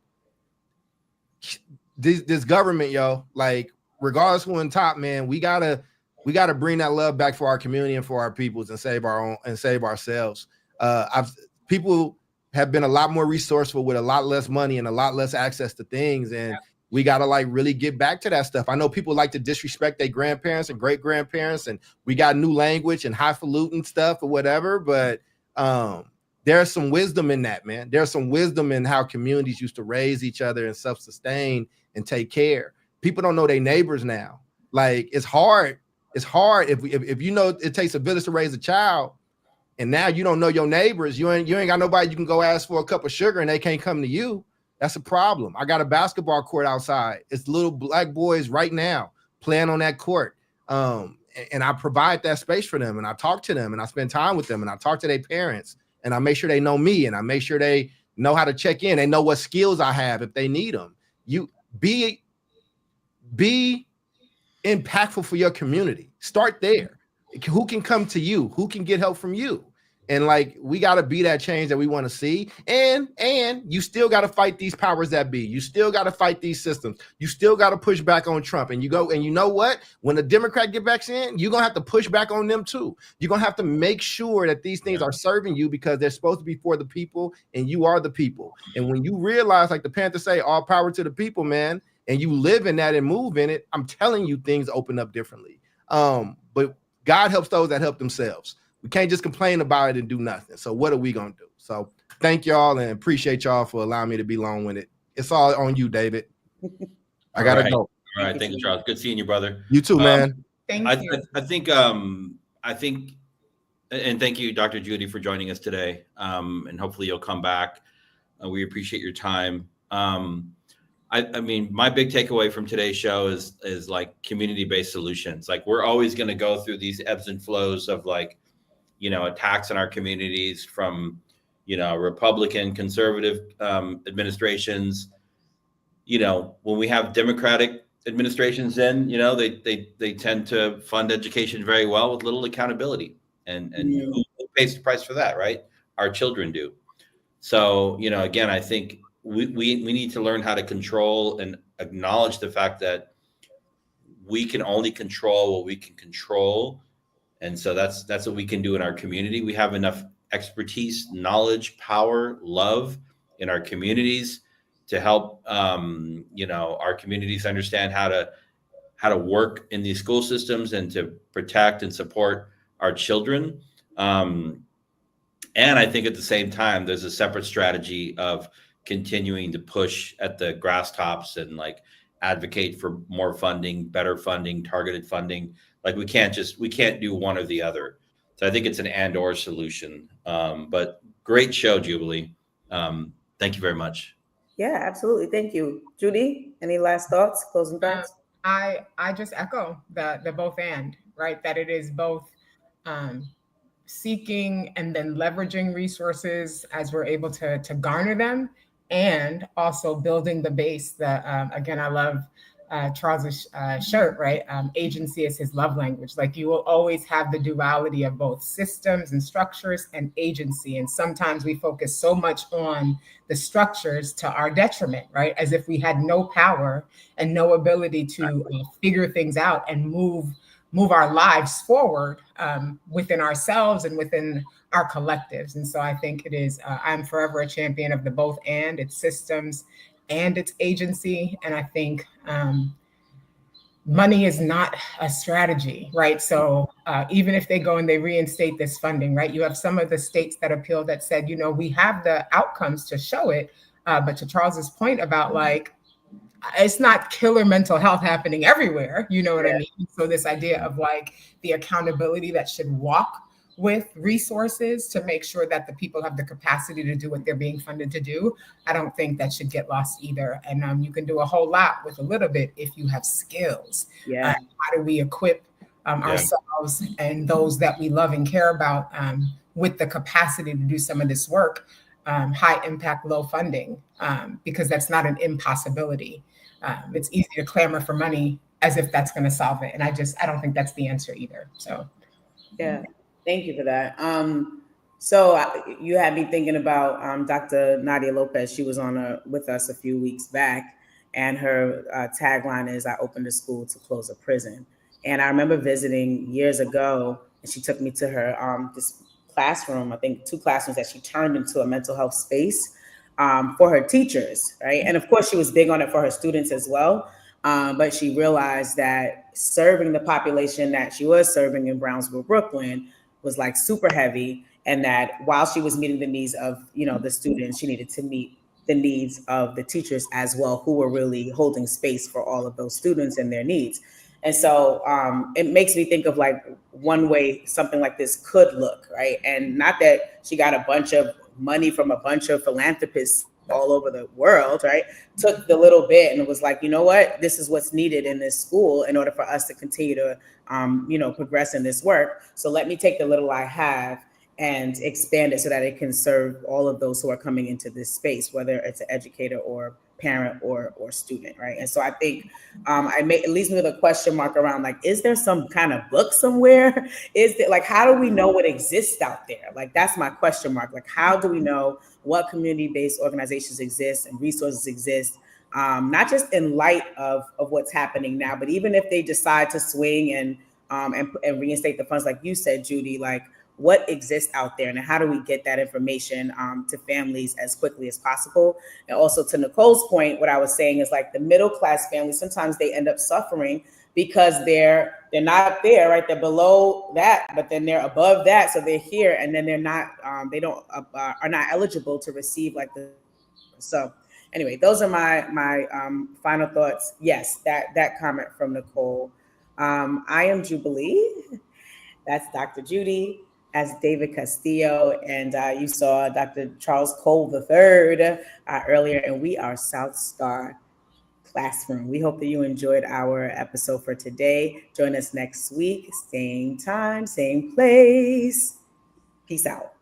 this government, yo, like regardless who on top, man, we gotta bring that love back for our community and for our peoples and save our own and save ourselves. People have been a lot more resourceful with a lot less money and a lot less access to things. And we got to like really get back to that stuff. I know people like to disrespect their grandparents and great grandparents, and we got new language and highfalutin stuff or whatever. But there's some wisdom in that, man. There's some wisdom in how communities used to raise each other and self-sustain and take care. People don't know their neighbors now. Like, it's hard. It's hard if you know it takes a village to raise a child, and now you don't know your neighbors. You ain't got nobody you can go ask for a cup of sugar and they can't come to you. That's a problem. I got a basketball court outside. It's little black boys right now playing on that court. And I provide that space for them, and I talk to them, and I spend time with them, and I talk to their parents, and I make sure they know me, and I make sure they know how to check in. They know what skills I have if they need them. You be impactful for your community. Start there. Who can come to you? Who can get help from you? And like, we got to be that change that we want to see. And you still got to fight these powers that be. You still got to fight these systems. You still got to push back on Trump. And you know what? When the Democrat get back in, you're going to have to push back on them too. You're going to have to make sure that these things are serving you, because they're supposed to be for the people and you are the people. And when you realize, like the Panthers say, all power to the people, man, and you live in that and move in it, I'm telling you, things open up differently. But God helps those that help themselves. We can't just complain about it and do nothing. So what are we going to do? So thank y'all and appreciate y'all for allowing me to be long-winded. It's all on you, David. I got to go. All right. Thank you, Charles. Good seeing you, brother. You too, man. Thank you. I think, and thank you, Dr. Judy, for joining us today. And hopefully you'll come back. We appreciate your time. I mean, my big takeaway from today's show is like community-based solutions. Like, we're always going to go through these ebbs and flows of, like, you know, attacks on our communities from, you know, Republican, conservative administrations. You know, when we have Democratic administrations in, you know, they tend to fund education very well with little accountability. And who pays the price for that, right? Our children do. So, you know, again, I think we need to learn how to control and acknowledge the fact that we can only control what we can control. And so that's what we can do in our community. We have enough expertise, knowledge, power, love in our communities to help, you know, our communities understand how to work in these school systems and to protect and support our children. And I think at the same time, there's a separate strategy of continuing to push at the grass tops and like advocate for more funding, better funding, targeted funding. Like, we can't do one or the other. So I think it's an and/or solution. But great show, Jubilee. Thank you very much. Yeah, absolutely. Thank you. Judy, any last thoughts, closing thoughts? I just echo the both and, right? That it is both seeking and then leveraging resources as we're able to garner them, and also building the base that, again, I love Charles's shirt, right? Agency is his love language. Like, you will always have the duality of both systems and structures and agency. And sometimes we focus so much on the structures to our detriment, right? As if we had no power and no ability to figure things out and move our lives forward within ourselves and within our collectives. And so I think it is, I'm forever a champion of the both and, its systems and its agency. And I think money is not a strategy, right? So even if they go and they reinstate this funding, right? You have some of the states that appealed that said, you know, we have the outcomes to show it. But to Charles's point about, like, it's not killer mental health happening everywhere. You know what I mean? So this idea of like the accountability that should walk with resources to make sure that the people have the capacity to do what they're being funded to do, I don't think that should get lost either. And you can do a whole lot with a little bit if you have skills. Yeah. How do we equip ourselves and those that we love and care about with the capacity to do some of this work? High impact, low funding, because that's not an impossibility. It's easy to clamor for money as if that's going to solve it. And I don't think that's the answer either. So, yeah, thank you for that. So you had me thinking about Dr. Nadia Lopez. She was on with us a few weeks back, and her tagline is, "I opened a school to close a prison." And I remember visiting years ago, and she took me to her this classroom, I think 2 classrooms that she turned into a mental health space for her teachers, right? And of course, she was big on it for her students as well. But she realized that serving the population that she was serving in Brownsville, Brooklyn was like super heavy. and that while she was meeting the needs of, the students, she needed to meet the needs of the teachers as well, who were really holding space for all of those students and their needs. And so it makes me think of like one way something like this could look, right? And not that she got a bunch of money from a bunch of philanthropists all over the world, right? Took the little bit and was like, you know what, this is what's needed in this school in order for us to continue to, progress in this work. So let me take the little I have and expand it so that it can serve all of those who are coming into this space, whether it's an educator or parent or student, right? And so I think it leaves me with a question mark around like, is there some kind of book somewhere? Is there like, how do we know what exists out there? Like, that's my question mark. Like, how do we know what community-based organizations exist and resources exist? Not just in light of what's happening now, but even if they decide to swing and reinstate the funds, like you said, Judy, like, what exists out there and how do we get that information to families as quickly as possible? And also to Nicole's point, what I was saying is like the middle class families, sometimes they end up suffering because they're not there, right? They're below that, but then they're above that. So they're here and then they're not, are not eligible to receive like the, so anyway, those are my final thoughts. Yes, that comment from Nicole. I am Jubilee. That's Dr. Judy. As David Castillo, and you saw Dr. Charles Cole III earlier, and we are South Star Classroom. We hope that you enjoyed our episode for today. Join us next week, same time, same place. Peace out.